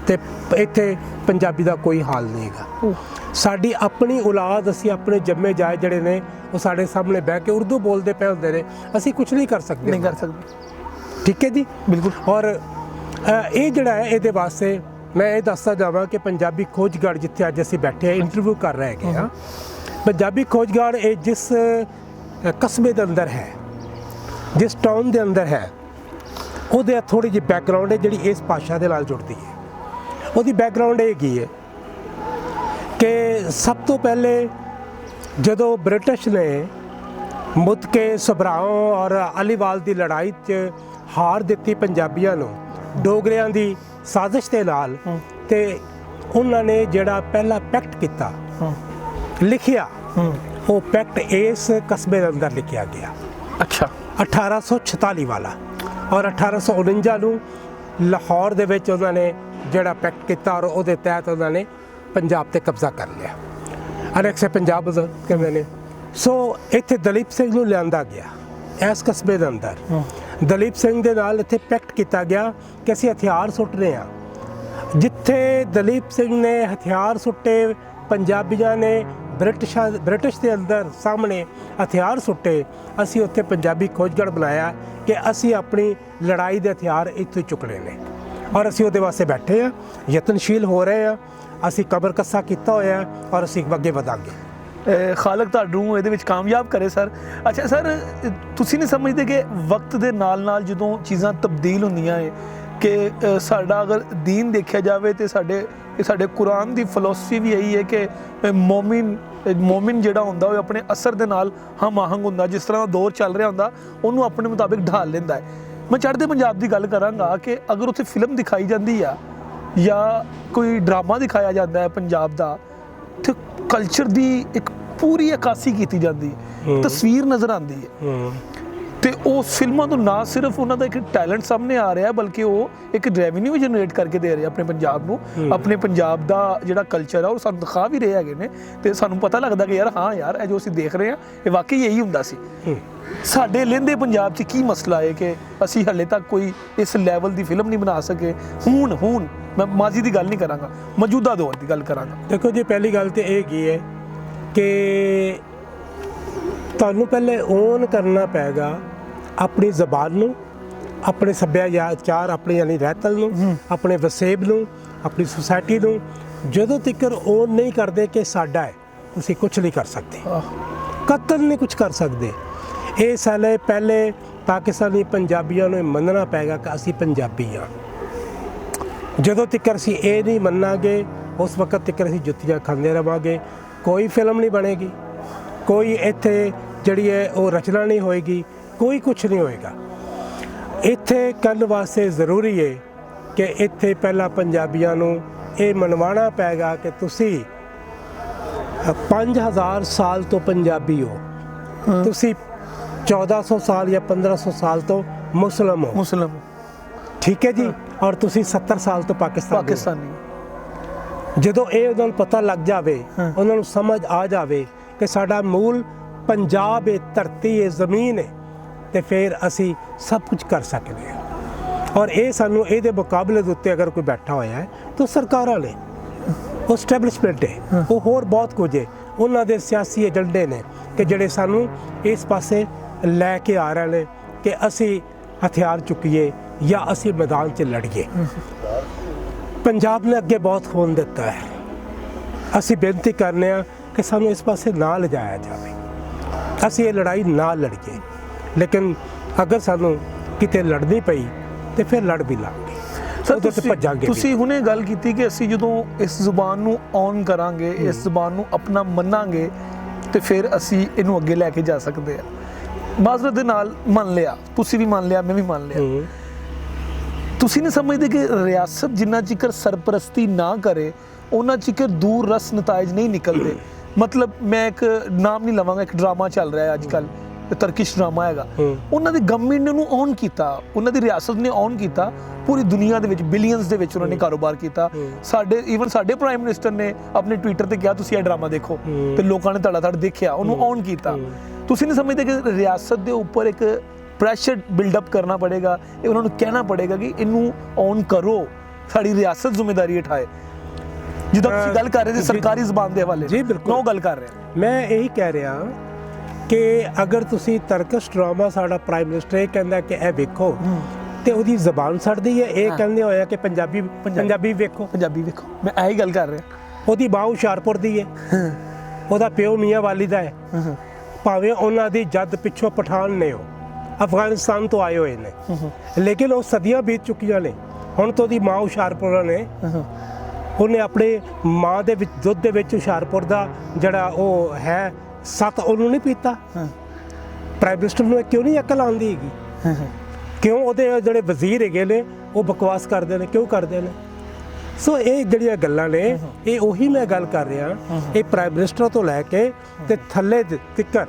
ਤੇ ਇੱਥੇ ਪੰਜਾਬੀ ਦਾ ਕੋਈ ਹਾਲ ਨਹੀਂ ਹੈਗਾ। ਸਾਡੀ ਆਪਣੀ ਔਲਾਦ, ਅਸੀਂ ਆਪਣੇ ਜੰਮੇ ਜਾਏ ਜਿਹੜੇ ਨੇ ਉਹ ਸਾਡੇ ਸਾਹਮਣੇ ਬਹਿ ਕੇ ਉਰਦੂ ਬੋਲਦੇ ਪਏ ਹੁੰਦੇ ਨੇ, ਅਸੀਂ ਕੁਝ ਨਹੀਂ ਕਰ ਸਕਦੇ। ਠੀਕ ਹੈ ਜੀ, ਬਿਲਕੁਲ। ਔਰ ਇਹ ਜਿਹੜਾ ਹੈ, ਇਹਦੇ ਵਾਸਤੇ ਮੈਂ ਇਹ ਦੱਸਦਾ ਜਾਵਾਂ ਕਿ ਪੰਜਾਬੀ ਖੋਜਗਾਰ ਜਿੱਥੇ ਅੱਜ ਅਸੀਂ ਬੈਠੇ ਇੰਟਰਵਿਊ ਕਰ ਰਹੇ ਹੈਗੇ ਹਾਂ, ਪੰਜਾਬੀ ਖੋਜਗਾਰ ਇਹ ਜਿਸ ਕਸਬੇ ਦੇ ਅੰਦਰ ਹੈ, ਜਿਸ ਟਾਊਨ ਦੇ ਅੰਦਰ ਹੈ, ਉਹਦੇ ਥੋੜੀ ਜਿਹੀ ਬੈਕਗਰਾਉਂਡ ਹੈ ਜਿਹੜੀ ਇਸ ਭਾਸ਼ਾ ਦੇ ਨਾਲ ਜੁੜਦੀ ਹੈ। ਉਹਦੀ ਬੈਕਗਰਾਉਂਡ ਇਹ ਕੀ ਹੈ ਕਿ ਸਭ ਤੋਂ ਪਹਿਲੇ ਜਦੋਂ ਬ੍ਰਿਟਿਸ਼ ਨੇ ਮੁੱਦ ਕੇ ਸਭਰਾਓ ਔਰ ਅਲੀਵਾਲ ਦੀ ਲੜਾਈ 'ਚ ਹਾਰ ਦਿੱਤੀ ਪੰਜਾਬੀਆਂ ਨੂੰ ਡੋਗਰਿਆਂ ਦੀ ਸਾਜ਼ਿਸ਼ ਦੇ ਨਾਲ, ਤੇ ਉਹਨਾਂ ਨੇ ਜਿਹੜਾ ਪਹਿਲਾ ਪੈਕਟ ਕੀਤਾ, ਲਿਖਿਆ, ਉਹ ਪੈਕਟ ਇਸ ਕਸਬੇ ਦੇ ਅੰਦਰ ਲਿਖਿਆ ਗਿਆ। ਅੱਛਾ, 1846 ਵਾਲਾ। ਔਰ 1849 ਨੂੰ ਲਾਹੌਰ ਦੇ ਵਿੱਚ ਉਹਨਾਂ ਨੇ ਜਿਹੜਾ ਪੈਕਟ ਕੀਤਾ ਔਰ ਉਹਦੇ ਤਹਿਤ ਉਹਨਾਂ ਨੇ ਪੰਜਾਬ ਤੇ ਕਬਜ਼ਾ ਕਰ ਲਿਆ। ਅਨੈਕਸ ਪੰਜਾਬ ਕਹਿੰਦੇ ਨੇ। ਸੋ ਇੱਥੇ ਦਲੀਪ ਸਿੰਘ ਨੂੰ ਲਿਆਂਦਾ ਗਿਆ ਇਸ ਕਸਬੇ ਦੇ ਅੰਦਰ। ਦਲੀਪ ਸਿੰਘ ਦੇ ਨਾਲ ਇੱਥੇ ਪੈਕਟ ਕੀਤਾ ਗਿਆ ਕਿ ਅਸੀਂ ਹਥਿਆਰ ਸੁੱਟਨੇ ਆ। ਜਿੱਥੇ ਦਲੀਪ ਸਿੰਘ ਨੇ ਹਥਿਆਰ ਸੁੱਟੇ, ਪੰਜਾਬੀਆਂ ਨੇ ਬ੍ਰਿਟਿਸ਼ ਦੇ ਅੰਦਰ ਸਾਹਮਣੇ ਹਥਿਆਰ ਸੁੱਟੇ, ਅਸੀਂ ਉੱਥੇ ਪੰਜਾਬੀ ਖੋਜਗੜ ਬਣਾਇਆ ਕਿ ਅਸੀਂ ਆਪਣੀ ਲੜਾਈ ਦੇ ਹਥਿਆਰ ਇੱਥੋਂ ਚੁੱਕਣੇ ਨੇ ਔਰ ਅਸੀਂ ਉਹਦੇ ਵਾਸਤੇ ਬੈਠੇ ਹਾਂ, ਯਤਨਸ਼ੀਲ ਹੋ ਰਹੇ ਹਾਂ। ਅਸੀਂ ਕਬਰ ਕੱਸਾ ਕੀਤਾ ਹੋਇਆ ਔਰ ਅਸੀਂ ਅੱਗੇ ਵਧਾਂਗੇ। ਖਾਲਕ ਤੁਹਾਨੂੰ ਇਹਦੇ ਵਿੱਚ ਕਾਮਯਾਬ ਕਰੇ ਸਰ। ਅੱਛਾ ਸਰ, ਤੁਸੀਂ ਨਹੀਂ ਸਮਝਦੇ ਕਿ ਵਕਤ ਦੇ ਨਾਲ ਨਾਲ ਜਦੋਂ ਚੀਜ਼ਾਂ ਤਬਦੀਲ ਹੁੰਦੀਆਂ ਹੈ ਕਿ ਸਾਡਾ ਅਗਰ ਦੀਨ ਦੇਖਿਆ ਜਾਵੇ ਤੇ ਸਾਡੇ ਕੁਰਾਨ ਦੀ ਫਿਲਾਸਫੀ ਵੀ ਇਹੀ ਹੈ ਕਿ ਮੋਮਿਨ ਜਿਹੜਾ ਹੁੰਦਾ ਉਹ ਆਪਣੇ ਅਸਰ ਦੇ ਨਾਲ ਹਮ ਆਹੰਗ ਹੁੰਦਾ, ਜਿਸ ਤਰ੍ਹਾਂ ਦਾ ਦੌਰ ਚੱਲ ਰਿਹਾ ਹੁੰਦਾ ਉਹਨੂੰ ਆਪਣੇ ਮੁਤਾਬਿਕ ਢਾਲ ਲੈਂਦਾ ਹੈ। ਮੈਂ ਚੜ੍ਹਦੇ ਪੰਜਾਬ ਦੀ ਗੱਲ ਕਰਾਂਗਾ ਕਿ ਅਗਰ ਉੱਥੇ ਫਿਲਮ ਦਿਖਾਈ ਜਾਂਦੀ ਆ ਜਾਂ ਕੋਈ ਡਰਾਮਾ ਦਿਖਾਇਆ ਜਾਂਦਾ ਹੈ ਪੰਜਾਬ ਦਾ, ਤੇ ਕਲਚਰ ਦੀ ਇੱਕ ਪੂਰੀ ਅਕਾਸੀ ਕੀਤੀ ਜਾਂਦੀ ਹੈ, ਤਸਵੀਰ ਨਜ਼ਰ ਆਉਂਦੀ ਹੈ ਤੇ ਉਹ ਫਿਲਮਾਂ ਤੋਂ ਨਾ ਸਿਰਫ ਉਹਨਾਂ ਦਾ ਇੱਕ ਟੈਲੈਂਟ ਸਾਹਮਣੇ ਆ ਰਿਹਾ ਬਲਕਿ ਉਹ ਇੱਕ ਰੈਵਨਿਊ ਜਨਰੇਟ ਕਰਕੇ ਦੇ ਰਹੇ ਆਪਣੇ ਪੰਜਾਬ ਨੂੰ। ਆਪਣੇ ਪੰਜਾਬ ਦਾ ਜਿਹੜਾ ਕਲਚਰ ਆ ਉਹ ਸਾਨੂੰ ਦਿਖਾ ਵੀ ਰਹੇ ਹੈਗੇ ਨੇ ਤੇ ਸਾਨੂੰ ਪਤਾ ਲੱਗਦਾ ਕਿ ਯਾਰ ਹਾਂ ਯਾਰ ਇਹ ਜੋ ਅਸੀਂ ਦੇਖ ਰਹੇ ਹਾਂ ਇਹ ਵਾਕਈ ਇਹੀ ਹੁੰਦਾ ਸੀ। ਸਾਡੇ ਲਹਿੰਦੇ ਪੰਜਾਬ 'ਚ ਕੀ ਮਸਲਾ ਹੈ ਕਿ ਅਸੀਂ ਹਾਲੇ ਤੱਕ ਕੋਈ ਇਸ ਲੈਵਲ ਦੀ ਫਿਲਮ ਨਹੀਂ ਬਣਾ ਸਕੇ। ਹੁਣ ਮੈਂ ਮਾਜ਼ੀ ਦੀ ਗੱਲ ਨਹੀਂ ਕਰਾਂਗਾ, ਮੌਜੂਦਾ ਦੌਰ ਦੀ ਗੱਲ ਕਰਾਂਗਾ। ਦੇਖੋ ਜੀ, ਪਹਿਲੀ ਗੱਲ ਤੇ ਇਹ ਕੀ ਹੈ ਕਿ ਤੁਹਾਨੂੰ ਪਹਿਲੇ ਓਨ ਕਰਨਾ ਪਏਗਾ ਆਪਣੀ ਜ਼ਬਾਨ ਨੂੰ, ਆਪਣੇ ਸੱਭਿਆਚਾਰ, ਆਪਣੀ ਯਾਨੀ ਰਹਿਤਲ ਨੂੰ, ਆਪਣੇ ਵਸੇਬ ਨੂੰ, ਆਪਣੀ ਸੁਸਾਇਟੀ ਨੂੰ। ਜਦੋਂ ਤੱਕ ਓਨ ਨਹੀਂ ਕਰਦੇ ਕਿ ਸਾਡਾ ਹੈ, ਤੁਸੀਂ ਕੁਝ ਨਹੀਂ ਕਰ ਸਕਦੇ, ਕਤਲ ਨਹੀਂ ਕੁਝ ਕਰ ਸਕਦੇ। ਇਹ ਸਾਲੇ ਪਹਿਲੇ ਪਾਕਿਸਤਾਨੀ ਪੰਜਾਬੀਆਂ ਨੂੰ ਮੰਨਣਾ ਪਏਗਾ ਕਿ ਅਸੀਂ ਪੰਜਾਬੀ ਹਾਂ। ਜਦੋਂ ਤੱਕ ਅਸੀਂ ਇਹ ਨਹੀਂ ਮੰਨਾਂਗੇ ਉਸ ਵਕਤ ਤੱਕ ਅਸੀਂ ਜੁੱਤੀਆਂ ਖਾਂਦੇ ਰਵਾਂਗੇ। ਕੋਈ ਫਿਲਮ ਨਹੀਂ ਬਣੇਗੀ, ਕੋਈ ਇੱਥੇ ਜਿਹੜੀ ਹੈ ਉਹ ਰਚਨਾ ਨਹੀਂ ਹੋਏਗੀ, ਕੋਈ ਕੁਝ ਨਹੀਂ ਹੋਏਗਾ। ਇੱਥੇ ਕਰਨ ਵਾਸਤੇ ਜ਼ਰੂਰੀ ਹੈ ਕਿ ਇੱਥੇ ਪਹਿਲਾਂ ਪੰਜਾਬੀਆਂ ਨੂੰ ਇਹ ਮਨਵਾਉਣਾ ਪਏਗਾ ਕਿ ਤੁਸੀਂ 5000 ਸਾਲ ਤੋਂ ਪੰਜਾਬੀ ਹੋ, ਤੁਸੀਂ 1400 ਸਾਲ ਜਾਂ 1500 ਸਾਲ ਤੋਂ ਮੁਸਲਮ ਹੋ, ਠੀਕ ਹੈ ਜੀ, ਔਰ ਤੁਸੀਂ 70 ਸਾਲ ਤੋਂ ਪਾਕਿਸਤਾਨੀ। ਜਦੋਂ ਇਹ ਉਹਨਾਂ ਨੂੰ ਪਤਾ ਲੱਗ ਜਾਵੇ, ਉਹਨਾਂ ਨੂੰ ਸਮਝ ਆ ਜਾਵੇ ਕਿ ਸਾਡਾ ਮੂਲ ਪੰਜਾਬ ਹੈ, ਧਰਤੀ ਹੈ, ਜ਼ਮੀਨ ਹੈ, ਤੇ ਫਿਰ ਅਸੀਂ ਸਭ ਕੁਝ ਕਰ ਸਕਦੇ ਹਾਂ। ਔਰ ਇਹ ਸਾਨੂੰ ਇਹਦੇ ਮੁਕਾਬਲੇ ਦੇ ਉੱਤੇ ਅਗਰ ਕੋਈ ਬੈਠਾ ਹੋਇਆ ਹੈ ਤਾਂ ਸਰਕਾਰਾਂ ਨੇ, ਉਹ ਸਟੈਬਲਿਸ਼ਮੈਂਟ ਹੈ, ਉਹ ਹੋਰ ਬਹੁਤ ਕੁਝ ਹੈ, ਉਹਨਾਂ ਦੇ ਸਿਆਸੀ ਏਜੰਡੇ ਨੇ ਕਿ ਜਿਹੜੇ ਸਾਨੂੰ ਇਸ ਪਾਸੇ ਲੈ ਕੇ ਆ ਰਹੇ ਨੇ ਕਿ ਅਸੀਂ ਹਥਿਆਰ ਚੁੱਕੀਏ ਜਾਂ ਅਸੀਂ ਮੈਦਾਨ 'ਚ ਲੜੀਏ। ਪੰਜਾਬ ਨੇ ਅੱਗੇ ਬਹੁਤ ਖੂਨ ਦਿੱਤਾ ਹੈ। ਅਸੀਂ ਬੇਨਤੀ ਕਰਨੇ ਆ ਕਿ ਸਾਨੂੰ ਇਸ ਪਾਸੇ ਨਾ ਲਿਜਾਇਆ ਜਾਵੇ, ਅਸੀਂ ਇਹ ਲੜਾਈ ਨਾ ਲੜੀਏ। ਲੇਕਿਨ ਅਗਰ ਸਾਨੂੰ ਕਿਤੇ ਲੜਨੀ ਪਈ ਤੇ ਫਿਰ ਲੜ ਵੀ ਲਾਂਗੇ, ਉਹਦੇ ਤੇ ਭੱਜਾਂਗੇ। ਤੁਸੀਂ ਹੁਣੇ ਗੱਲ ਕੀਤੀ ਕਿ ਅਸੀਂ ਜਦੋਂ ਇਸ ਜ਼ੁਬਾਨ ਨੂੰ ਔਨ ਕਰਾਂਗੇ, ਇਸ ਜ਼ੁਬਾਨ ਨੂੰ ਆਪਣਾ ਮੰਨਾਂਗੇ ਤੇ ਫਿਰ ਅਸੀਂ ਇਹਨੂੰ ਅੱਗੇ ਲੈ ਕੇ ਜਾ ਸਕਦੇ ਹਾਂ। ਮਾਜ਼ਰਤ ਦੇ ਨਾਲ ਮੰਨ ਲਿਆ, ਤੁਸੀਂ ਵੀ ਮੰਨ ਲਿਆ, ਮੈਂ ਵੀ ਮੰਨ ਲਿਆ। ਤੁਸੀਂ ਨਹੀਂ ਸਮਝਦੇ ਕਿ ਰਿਆਸਤ ਜਿੰਨਾ ਚਿਕਰ ਸਰਪ੍ਰਸਤੀ ਨਾ ਕਰੇ ਉਹਨਾਂ ਚਿਕਰ ਦੂਰ ਰਸ ਨਤਾਇਜ ਨਹੀਂ ਨਿਕਲਦੇ। ਮਤਲਬ ਮੈਂ ਇੱਕ ਨਾਮ ਨਹੀਂ ਲਵਾਂਗਾ, ਇੱਕ ਡਰਾਮਾ ਚੱਲ ਰਿਹਾ ਹੈ ਅੱਜ ਕੱਲ੍ਹ, ਤਰਕਿਸ਼ ਡਰਾਮਾ ਹੈਗਾ, ਉਹਨਾਂ ਦੀ ਗਵਰਨਮੈਂਟ ਨੇ ਉਹਨੂੰ ਔਨ ਕੀਤਾ, ਉਹਨਾਂ ਦੀ ਰਿਆਸਤ ਨੇ ਔਨ ਕੀਤਾ, ਪੂਰੀ ਦੁਨੀਆ ਦੇ ਵਿੱਚ ਬਿਲੀਅਨਸ ਦੇ ਵਿੱਚ ਉਹਨਾਂ ਨੇ ਕਾਰੋਬਾਰ ਕੀਤਾ। ਸਾਡੇ ਪ੍ਰਾਈਮ ਮਿਨਿਸਟਰ ਨੇ ਆਪਣੇ ਟਵਿੱਟਰ ਤੇ ਕਿਹਾ ਤੁਸੀਂ ਇਹ ਡਰਾਮਾ ਦੇਖੋ, ਤੇ ਲੋਕਾਂ ਨੇ ਧੜਾ ਦੇਖਿਆ, ਉਹਨੂੰ ਔਨ ਕੀਤਾ। ਤੁਸੀਂ ਨਹੀਂ ਸਮਝਦੇ ਕਿ ਰਿਆਸਤ ਦੇ ਉੱਪਰ ਇੱਕ ਪ੍ਰੈਸ਼ਰ ਬਿਲਡਅਪ ਕਰਨਾ ਪੜੇਗਾ, ਇਹ ਉਹਨਾਂ ਨੂੰ ਕਹਿਣਾ ਪੜੇਗਾ ਕਿ ਇਹਨੂੰ ਔਨ ਕਰੋ, ਸਾਡੀ ਰਿਆਸਤ ਜ਼ਿੰਮੇਵਾਰੀ ਉਠਾਏ। ਜਿੱਦਾਂ ਤੁਸੀਂ ਗੱਲ ਕਰ ਰਹੇ ਸੀ ਸਰਕਾਰੀ ਜ਼ਬਾਨ ਦੇ ਹਵਾਲੇ, ਜੀ ਬਿਲਕੁਲ ਉਹ ਗੱਲ ਕਰ ਰਿਹਾ ਮੈਂ ਇਹੀ ਕਹਿ ਰਿਹਾ ਕਿ ਅਗਰ ਤੁਸੀਂ ਤਰਕਸ਼ ਡਰਾਮਾ, ਸਾਡਾ ਪ੍ਰਾਈਮ ਮਿਨਿਸਟਰ ਇਹ ਕਹਿੰਦਾ ਕਿ ਇਹ ਵੇਖੋ ਤੇ ਉਹਦੀ ਜ਼ਬਾਨ ਸੜਦੀ ਹੈ, ਇਹ ਕਹਿੰਦੇ ਹੋਇਆ ਕਿ ਪੰਜਾਬੀ ਵੇਖੋ, ਪੰਜਾਬੀ ਵੇਖੋ। ਮੈਂ ਇਹੀ ਗੱਲ ਕਰ ਰਿਹਾ। ਉਹਦੀ ਮਾਂ ਹੁਸ਼ਿਆਰਪੁਰ ਦੀ ਹੈ, ਉਹਦਾ ਪਿਓ ਮੀਆਂ ਵਾਲੀ ਦਾ ਹੈ, ਭਾਵੇਂ ਉਹਨਾਂ ਦੀ ਜਦ ਪਿੱਛੋਂ ਪਠਾਨ ਨੇ, ਉਹ ਅਫਗਾਨਿਸਤਾਨ ਤੋਂ ਆਏ ਹੋਏ ਨੇ, ਲੇਕਿਨ ਉਹ ਸਦੀਆਂ ਬੀਤ ਚੁੱਕੀਆਂ ਨੇ। ਹੁਣ ਤਾਂ ਉਹਦੀ ਮਾਂ ਹੁਸ਼ਿਆਰਪੁਰ ਨੇ, ਉਹਨੇ ਆਪਣੇ ਮਾਂ ਦੇ ਵਿੱਚ ਦੁੱਧ ਦੇ ਵਿੱਚ ਹੁਸ਼ਿਆਰਪੁਰ ਦਾ ਜਿਹੜਾ ਉਹ ਹੈ ਸੱਤ, ਉਹਨੂੰ ਨਹੀਂ ਪੀਤਾ। ਪ੍ਰਾਈਮ ਮਿਨਿਸਟਰ ਨੂੰ ਕਿਉਂ ਨਹੀਂ ਅਕਲ ਆਉਂਦੀ ਹੈਗੀ? ਕਿਉਂ ਉਹਦੇ ਜਿਹੜੇ ਵਜ਼ੀਰ ਹੈਗੇ ਨੇ ਉਹ ਬਕਵਾਸ ਕਰਦੇ ਨੇ, ਕਿਉਂ ਕਰਦੇ ਨੇ? ਸੋ ਇਹ ਜਿਹੜੀਆਂ ਗੱਲਾਂ ਨੇ, ਇਹ ਉਹੀ ਮੈਂ ਗੱਲ ਕਰ ਰਿਹਾ, ਇਹ ਪ੍ਰਾਈਮ ਮਿਨਿਸਟਰ ਤੋਂ ਲੈ ਕੇ ਤੇ ਥੱਲੇ ਤੱਕ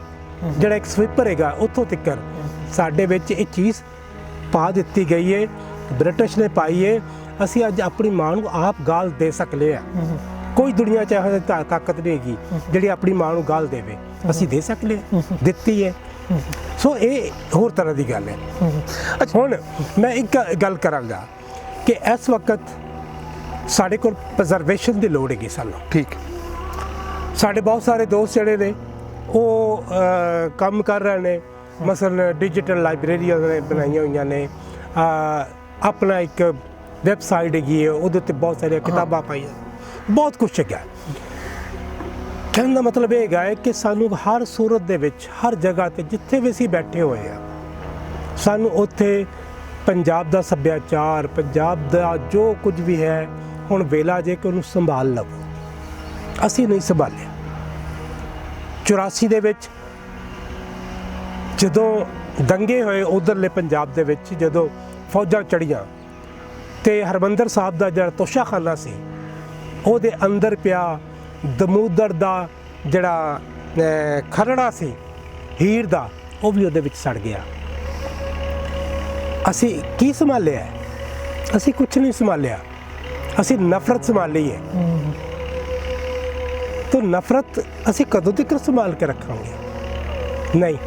ਜਿਹੜਾ ਇੱਕ ਸਵੀਪਰ ਹੈਗਾ ਉੱਥੋਂ ਤੱਕ ਸਾਡੇ ਵਿੱਚ ਇਹ ਚੀਜ਼ ਪਾ ਦਿੱਤੀ ਗਈ ਹੈ, ਬ੍ਰਿਟਿਸ਼ ਨੇ ਪਾਈ ਹੈ। ਅਸੀਂ ਅੱਜ ਆਪਣੀ ਮਾਂ ਨੂੰ ਆਪ ਗਾਲ ਦੇ ਸਕਦੇ ਹਾਂ। ਕੋਈ ਦੁਨੀਆ 'ਚ ਇਹੋ ਜਿਹੀ ਤਾਕਤ ਨਹੀਂ ਹੈਗੀ ਜਿਹੜੀ ਆਪਣੀ ਮਾਂ ਨੂੰ ਗਾਲ ਦੇਵੇ, ਅਸੀਂ ਦੇ ਸਕਦੇ ਹਾਂ, ਦਿੱਤੀ ਹੈ। ਸੋ ਇਹ ਹੋਰ ਤਰ੍ਹਾਂ ਦੀ ਗੱਲ ਹੈ। ਹੁਣ ਮੈਂ ਇੱਕ ਗੱਲ ਕਰਾਂਗਾ ਕਿ ਇਸ ਵਕਤ ਸਾਡੇ ਕੋਲ ਪ੍ਰੀਜ਼ਰਵੇਸ਼ਨ ਦੀ ਲੋੜ ਹੈਗੀ ਸਾਨੂੰ। ਠੀਕ, ਸਾਡੇ ਬਹੁਤ ਸਾਰੇ ਦੋਸਤ ਜਿਹੜੇ ਨੇ ਉਹ ਕੰਮ ਕਰ ਰਹੇ ਨੇ, ਮਸਲਨ ਡਿਜੀਟਲ ਲਾਇਬ੍ਰੇਰੀਆਂ ਨੇ ਬਣਾਈਆਂ ਹੋਈਆਂ ਨੇ, ਆਪਣਾ ਇੱਕ ਵੈਬਸਾਈਟ ਹੈਗੀ ਹੈ, ਉਹਦੇ ਉੱਤੇ ਬਹੁਤ ਸਾਰੀਆਂ ਕਿਤਾਬਾਂ ਪਾਈਆਂ, ਬਹੁਤ ਕੁਛ ਹੈਗਾ। ਕਹਿਣ ਦਾ ਮਤਲਬ ਇਹ ਹੈਗਾ ਹੈ ਕਿ ਸਾਨੂੰ ਹਰ ਸੂਰਤ ਦੇ ਵਿੱਚ, ਹਰ ਜਗ੍ਹਾ ਤੇ ਜਿੱਥੇ ਵੀ ਅਸੀਂ ਬੈਠੇ ਹੋਏ ਆ, ਸਾਨੂੰ ਉੱਥੇ ਪੰਜਾਬ ਦਾ ਸੱਭਿਆਚਾਰ, ਪੰਜਾਬ ਦਾ ਜੋ ਕੁਝ ਵੀ ਹੈ, ਹੁਣ ਵੇਲਾ ਜੇ ਕਿ ਉਹਨੂੰ ਸੰਭਾਲ ਲਵੋ। ਅਸੀਂ ਨਹੀਂ ਸੰਭਾਲਿਆ। 84 ਦੇ ਵਿੱਚ ਜਦੋਂ ਦੰਗੇ ਹੋਏ ਉਧਰਲੇ ਪੰਜਾਬ ਦੇ ਵਿੱਚ, ਜਦੋਂ ਫੌਜਾਂ ਚੜੀਆਂ ਤੇ ਹਰਮੰਦਰ ਸਾਹਿਬ ਦਾ ਜਿਹੜਾ ਤੋਸ਼ਾਖਾਨਾ ਸੀ ਉਹਦੇ ਅੰਦਰ ਪਿਆ ਦਮੂਦਰ ਦਾ ਜਿਹੜਾ ਖਰੜਾ ਸੀ ਹੀਰ ਦਾ, ਉਹ ਵੀ ਉਹਦੇ ਵਿੱਚ ਸੜ ਗਿਆ। ਅਸੀਂ ਕੀ ਸੰਭਾਲਿਆ? ਅਸੀਂ ਕੁਝ ਨਹੀਂ ਸੰਭਾਲਿਆ। ਅਸੀਂ ਨਫ਼ਰਤ ਸੰਭਾਲੀ ਹੈ। ਤਾਂ ਨਫ਼ਰਤ ਅਸੀਂ ਕਦੋਂ ਤੱਕ ਸੰਭਾਲ ਕੇ ਰੱਖਾਂਗੇ? ਨਹੀਂ,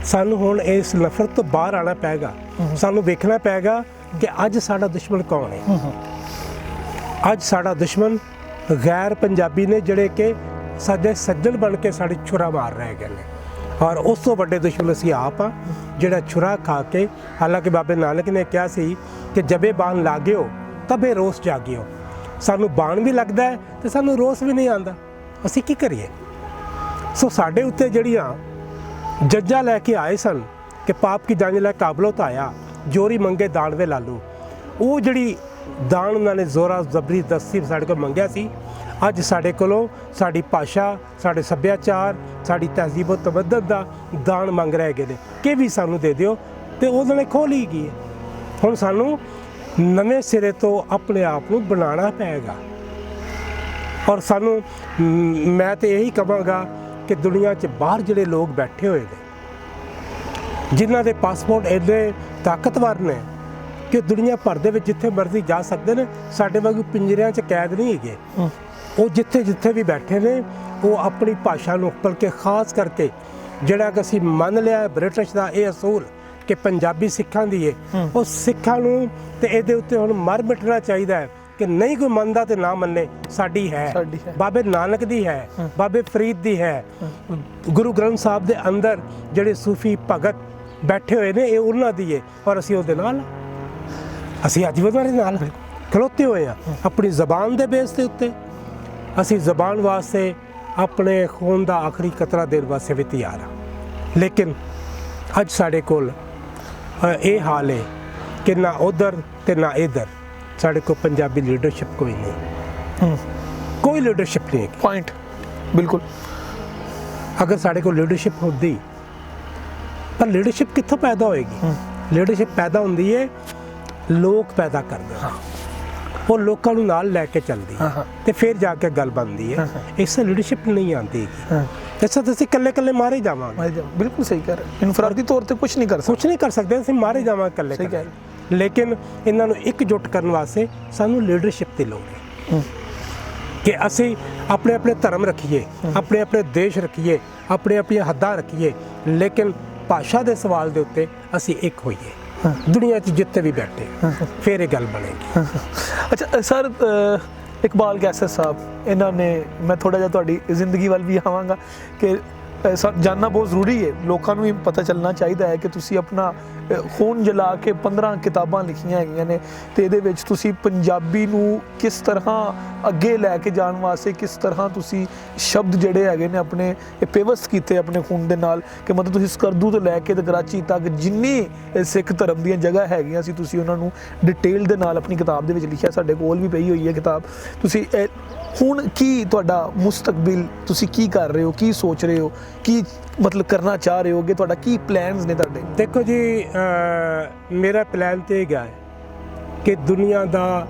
ਸਾਨੂੰ ਹੁਣ ਇਸ ਨਫ਼ਰਤ ਤੋਂ ਬਾਹਰ ਆਉਣਾ ਪਏਗਾ। ਸਾਨੂੰ ਵੇਖਣਾ ਪਏਗਾ ਕਿ ਅੱਜ ਸਾਡਾ ਦੁਸ਼ਮਣ ਕੌਣ ਹੈ। ਅੱਜ ਸਾਡਾ ਦੁਸ਼ਮਣ ਗੈਰ ਪੰਜਾਬੀ ਨੇ, ਜਿਹੜੇ ਕਿ ਸਾਡੇ ਸੱਜਣ ਬਣ ਕੇ ਸਾਡੀ ਛੁਰਾ ਮਾਰ ਰਹੇ ਹੈਗੇ ਨੇ, ਔਰ ਉਸ ਤੋਂ ਵੱਡੇ ਦੁਸ਼ਮਣ ਅਸੀਂ ਆਪ ਆ, ਜਿਹੜਾ ਛੁਰਾ ਖਾ ਕੇ, ਹਾਲਾਂਕਿ ਬਾਬੇ ਨਾਨਕ ਨੇ ਕਿਹਾ ਸੀ ਕਿ ਜਬੇ ਬਾਣ ਲਾਗਿਓ ਤਬੇ ਰੋਸ ਜਾਗਿਓ। ਸਾਨੂੰ ਬਾਣ ਵੀ ਲੱਗਦਾ ਹੈ ਤੇ ਸਾਨੂੰ ਰੋਸ ਵੀ ਨਹੀਂ ਆਉਂਦਾ। ਅਸੀਂ ਕੀ ਕਰੀਏ? ਸੋ ਸਾਡੇ ਉੱਤੇ ਜਿਹੜੀਆਂ ਜੱਜਾਂ ਲੈ ਕੇ ਆਏ ਸਨ ਕਿ ਪਾਪ ਕੀ ਜੰਜ ਲੈ ਕਾਬਲੋਤ ਆਇਆ, ਜੋਰੀ ਮੰਗੇ ਦਾਣਵੇ ਲਾਲੂ, ਉਹ ਜਿਹੜੀ ਦਾਣ ਉਹਨਾਂ ਨੇ ਜ਼ੋਰਾ ਜ਼ਬਰਦਸਤੀ ਸਾਡੇ ਕੋਲ ਮੰਗਿਆ ਸੀ, ਅੱਜ ਸਾਡੇ ਕੋਲੋਂ ਸਾਡੀ ਭਾਸ਼ਾ, ਸਾਡੇ ਸੱਭਿਆਚਾਰ, ਸਾਡੀ ਤਹਿਜ਼ੀਬ ਤਮੱਦਨ ਦਾ ਦਾਣ ਮੰਗ ਰਹੇ ਹੈਗੇ ਨੇ ਕਿ ਵੀ ਸਾਨੂੰ ਦੇ ਦਿਓ, ਤੇ ਉਹਨਾਂ ਨੇ ਖੋਹ ਲਈ ਗਈ ਹੈ। ਹੁਣ ਸਾਨੂੰ ਨਵੇਂ ਸਿਰੇ ਤੋਂ ਆਪਣੇ ਆਪ ਨੂੰ ਬਣਾਉਣਾ ਪਏਗਾ। ਔਰ ਸਾਨੂੰ ਮੈਂ ਤਾਂ ਇਹੀ ਕਹਾਂਗਾ ਕਿ ਦੁਨੀਆ 'ਚ ਬਾਹਰ ਜਿਹੜੇ ਲੋਕ ਬੈਠੇ ਹੋਏ ਨੇ, ਜਿਨ੍ਹਾਂ ਦੇ ਪਾਸਪੋਰਟ ਇੰਨੇ ਤਾਕਤਵਰ ਨੇ ਕਿ ਦੁਨੀਆ ਭਰ ਦੇ ਵਿੱਚ ਜਿੱਥੇ ਮਰਜ਼ੀ ਜਾ ਸਕਦੇ ਨੇ, ਸਾਡੇ ਵਾਂਗੂ ਪਿੰਜਰਿਆਂ 'ਚ ਕੈਦ ਨਹੀਂ ਹੈਗੇ। ਉਹ ਜਿੱਥੇ ਵੀ ਬੈਠੇ ਨੇ, ਉਹ ਆਪਣੀ ਭਾਸ਼ਾ ਨੂੰ, ਬਲਕਿ ਖਾਸ ਕਰਕੇ ਜਿਹੜਾ ਕਿ ਅਸੀਂ ਮੰਨ ਲਿਆ ਬ੍ਰਿਟਿਸ਼ ਦਾ ਇਹ ਅਸੂਲ ਕਿ ਪੰਜਾਬੀ ਸਿੱਖਾਂ ਦੀ ਹੈ, ਉਹ ਸਿੱਖਾਂ ਨੂੰ ਤੇ ਇਹਦੇ ਉੱਤੇ ਹੁਣ ਮਰ ਮਿਟਣਾ ਚਾਹੀਦਾ ਹੈ ਕਿ ਨਹੀਂ ਕੋਈ ਮੰਨਦਾ ਤੇ ਨਾ ਮੰਨੇ, ਸਾਡੀ ਹੈ, ਬਾਬੇ ਨਾਨਕ ਦੀ ਹੈ, ਬਾਬੇ ਫਰੀਦ ਦੀ ਹੈ। ਗੁਰੂ ਗ੍ਰੰਥ ਸਾਹਿਬ ਦੇ ਅੰਦਰ ਜਿਹੜੇ ਸੂਫੀ ਭਗਤ ਬੈਠੇ ਹੋਏ ਨੇ, ਇਹ ਉਹਨਾਂ ਦੀ ਹੈ, ਔਰ ਅਸੀਂ ਉਹਦੇ ਨਾਲ, ਅਸੀਂ ਅੱਜ ਵੀ ਉਹਨਾਂ ਦੇ ਨਾਲ ਖਲੋਤੇ ਹੋਏ ਹਾਂ। ਆਪਣੀ ਜ਼ਬਾਨ ਦੇ ਬੇਸ ਦੇ ਉੱਤੇ ਅਸੀਂ ਜ਼ਬਾਨ ਵਾਸਤੇ ਆਪਣੇ ਖੂਨ ਦਾ ਆਖਰੀ ਕਤਰਾ ਦੇਣ ਵਾਸਤੇ ਵੀ ਤਿਆਰ ਹਾਂ। ਲੇਕਿਨ ਅੱਜ ਸਾਡੇ ਕੋਲ ਇਹ ਹਾਲ ਹੈ ਕਿ ਨਾ ਉਧਰ ਤੇ ਨਾ ਇੱਧਰ ਸਾਡੇ ਕੋਲ ਪੰਜਾਬੀ ਲੀਡਰਸ਼ਿਪ ਕੋਈ ਨਹੀਂ, ਕੋਈ ਲੀਡਰਸ਼ਿਪ ਨਹੀਂ। ਪੁਆਇੰਟ ਬਿਲਕੁਲ। ਅਗਰ ਸਾਡੇ ਕੋਲ ਲੀਡਰਸ਼ਿਪ ਹੁੰਦੀ, ਪਰ ਲੀਡਰਸ਼ਿਪ ਕਿੱਥੋਂ ਪੈਦਾ ਹੋਏਗੀ? ਲੀਡਰਸ਼ਿਪ ਪੈਦਾ ਹੁੰਦੀ ਹੈ ਲੋਕ ਪੈਦਾ ਕਰਦੇ ਹਨ, ਉਹ ਲੋਕਾਂ ਨੂੰ ਨਾਲ ਲੈ ਕੇ ਚੱਲਦੀ ਹੈ ਤੇ ਫਿਰ ਜਾ ਕੇ ਗੱਲ ਬਣਦੀ ਹੈ। ਇਸ ਲੀਡਰਸ਼ਿਪ ਨਹੀਂ ਆਉਂਦੀ। ਅੱਛਾ, ਤੁਸੀਂ ਇਕੱਲੇ ਮਾਰੇ ਜਾਵਾਂਗੇ। ਬਿਲਕੁਲ ਸਹੀ ਕਹਿ ਰਹੇ। ਇਨਫਰਾਦੀ ਤੌਰ ਤੇ ਕੁਝ ਨਹੀਂ ਕਰ ਸਕਦੇ, ਅਸੀਂ ਮਾਰੇ ਜਾਵਾਂਗੇ ਇਕੱਲੇ। ਲੇਕਿਨ ਇਹਨਾਂ ਨੂੰ ਇਕਜੁੱਟ ਕਰਨ ਵਾਸਤੇ ਸਾਨੂੰ ਲੀਡਰਸ਼ਿਪ ਦੀ ਲੋੜ ਹੈ ਕਿ ਅਸੀਂ ਆਪਣੇ ਆਪਣੇ ਧਰਮ ਰੱਖੀਏ, ਆਪਣੇ ਆਪਣੇ ਦੇਸ਼ ਰੱਖੀਏ, ਆਪਣੇ ਆਪਣੀਆਂ ਹੱਦਾਂ ਰੱਖੀਏ, ਲੇਕਿਨ ਭਾਸ਼ਾ ਦੇ ਸਵਾਲ ਦੇ ਉੱਤੇ ਅਸੀਂ ਇੱਕ ਹੋਈਏ ਦੁਨੀਆ 'ਚ ਜਿੱਥੇ ਵੀ ਬੈਠੇ, ਫਿਰ ਇਹ ਗੱਲ ਬਣੇਗੀ। ਅੱਛਾ ਸਰ, ਇਕਬਾਲ ਕੈਸਰ ਸਾਹਿਬ, ਇਹਨਾਂ ਨੇ, ਮੈਂ ਥੋੜਾ ਜਿਹਾ ਤੁਹਾਡੀ ਜ਼ਿੰਦਗੀ ਵੱਲ ਵੀ ਆਵਾਂਗਾ ਕਿ ਜਾਨਣਾ ਬਹੁਤ ਜ਼ਰੂਰੀ ਹੈ, ਲੋਕਾਂ ਨੂੰ ਵੀ ਪਤਾ ਚੱਲਣਾ ਚਾਹੀਦਾ ਹੈ ਕਿ ਤੁਸੀਂ ਆਪਣਾ ਖੂਨ ਜਲਾ ਕੇ 15 ਕਿਤਾਬਾਂ ਲਿਖੀਆਂ ਹੈਗੀਆਂ ਨੇ, ਤੇ ਇਹਦੇ ਵਿੱਚ ਤੁਸੀਂ ਪੰਜਾਬੀ ਨੂੰ ਕਿਸ ਤਰ੍ਹਾਂ ਅੱਗੇ ਲੈ ਕੇ ਜਾਣ ਵਾਸਤੇ, ਕਿਸ ਤਰ੍ਹਾਂ ਤੁਸੀਂ ਸ਼ਬਦ ਜਿਹੜੇ ਹੈਗੇ ਨੇ ਆਪਣੇ ਪੇਵਸ ਕੀਤੇ ਆਪਣੇ ਖੂਨ ਦੇ ਨਾਲ, ਕਿ ਮਤਲਬ ਤੁਸੀਂ ਸਕਰਦੂ ਤੋਂ ਲੈ ਕੇ ਤੇ ਕਰਾਚੀ ਤੱਕ ਜਿੰਨੀ ਸਿੱਖ ਧਰਮ ਦੀਆਂ ਜਗ੍ਹਾ ਹੈਗੀਆਂ ਸੀ, ਤੁਸੀਂ ਉਹਨਾਂ ਨੂੰ ਡਿਟੇਲ ਦੇ ਨਾਲ ਆਪਣੀ ਕਿਤਾਬ ਦੇ ਵਿੱਚ ਲਿਖਿਆ। ਸਾਡੇ ਕੋਲ ਵੀ ਪਈ ਹੋਈ ਹੈ ਕਿਤਾਬ। ਤੁਸੀਂ ਹੁਣ ਕੀ ਤੁਹਾਡਾ ਮੁਸਤਕਬਲ, ਤੁਸੀਂ ਕੀ ਕਰ ਰਹੇ ਹੋ, ਕੀ ਸੋਚ ਰਹੇ ਹੋ, ਕੀ ਮਤਲਬ ਕਰਨਾ ਚਾਹ ਰਹੇ ਹੋਗੇ, ਤੁਹਾਡਾ ਕੀ ਪਲਾਨਸ ਨੇ ਤੁਹਾਡੇ? ਦੇਖੋ ਜੀ, ਮੇਰਾ ਪਲਾਨ ਤੇ ਇਹ ਹੈ ਕਿ ਦੁਨੀਆ ਦਾ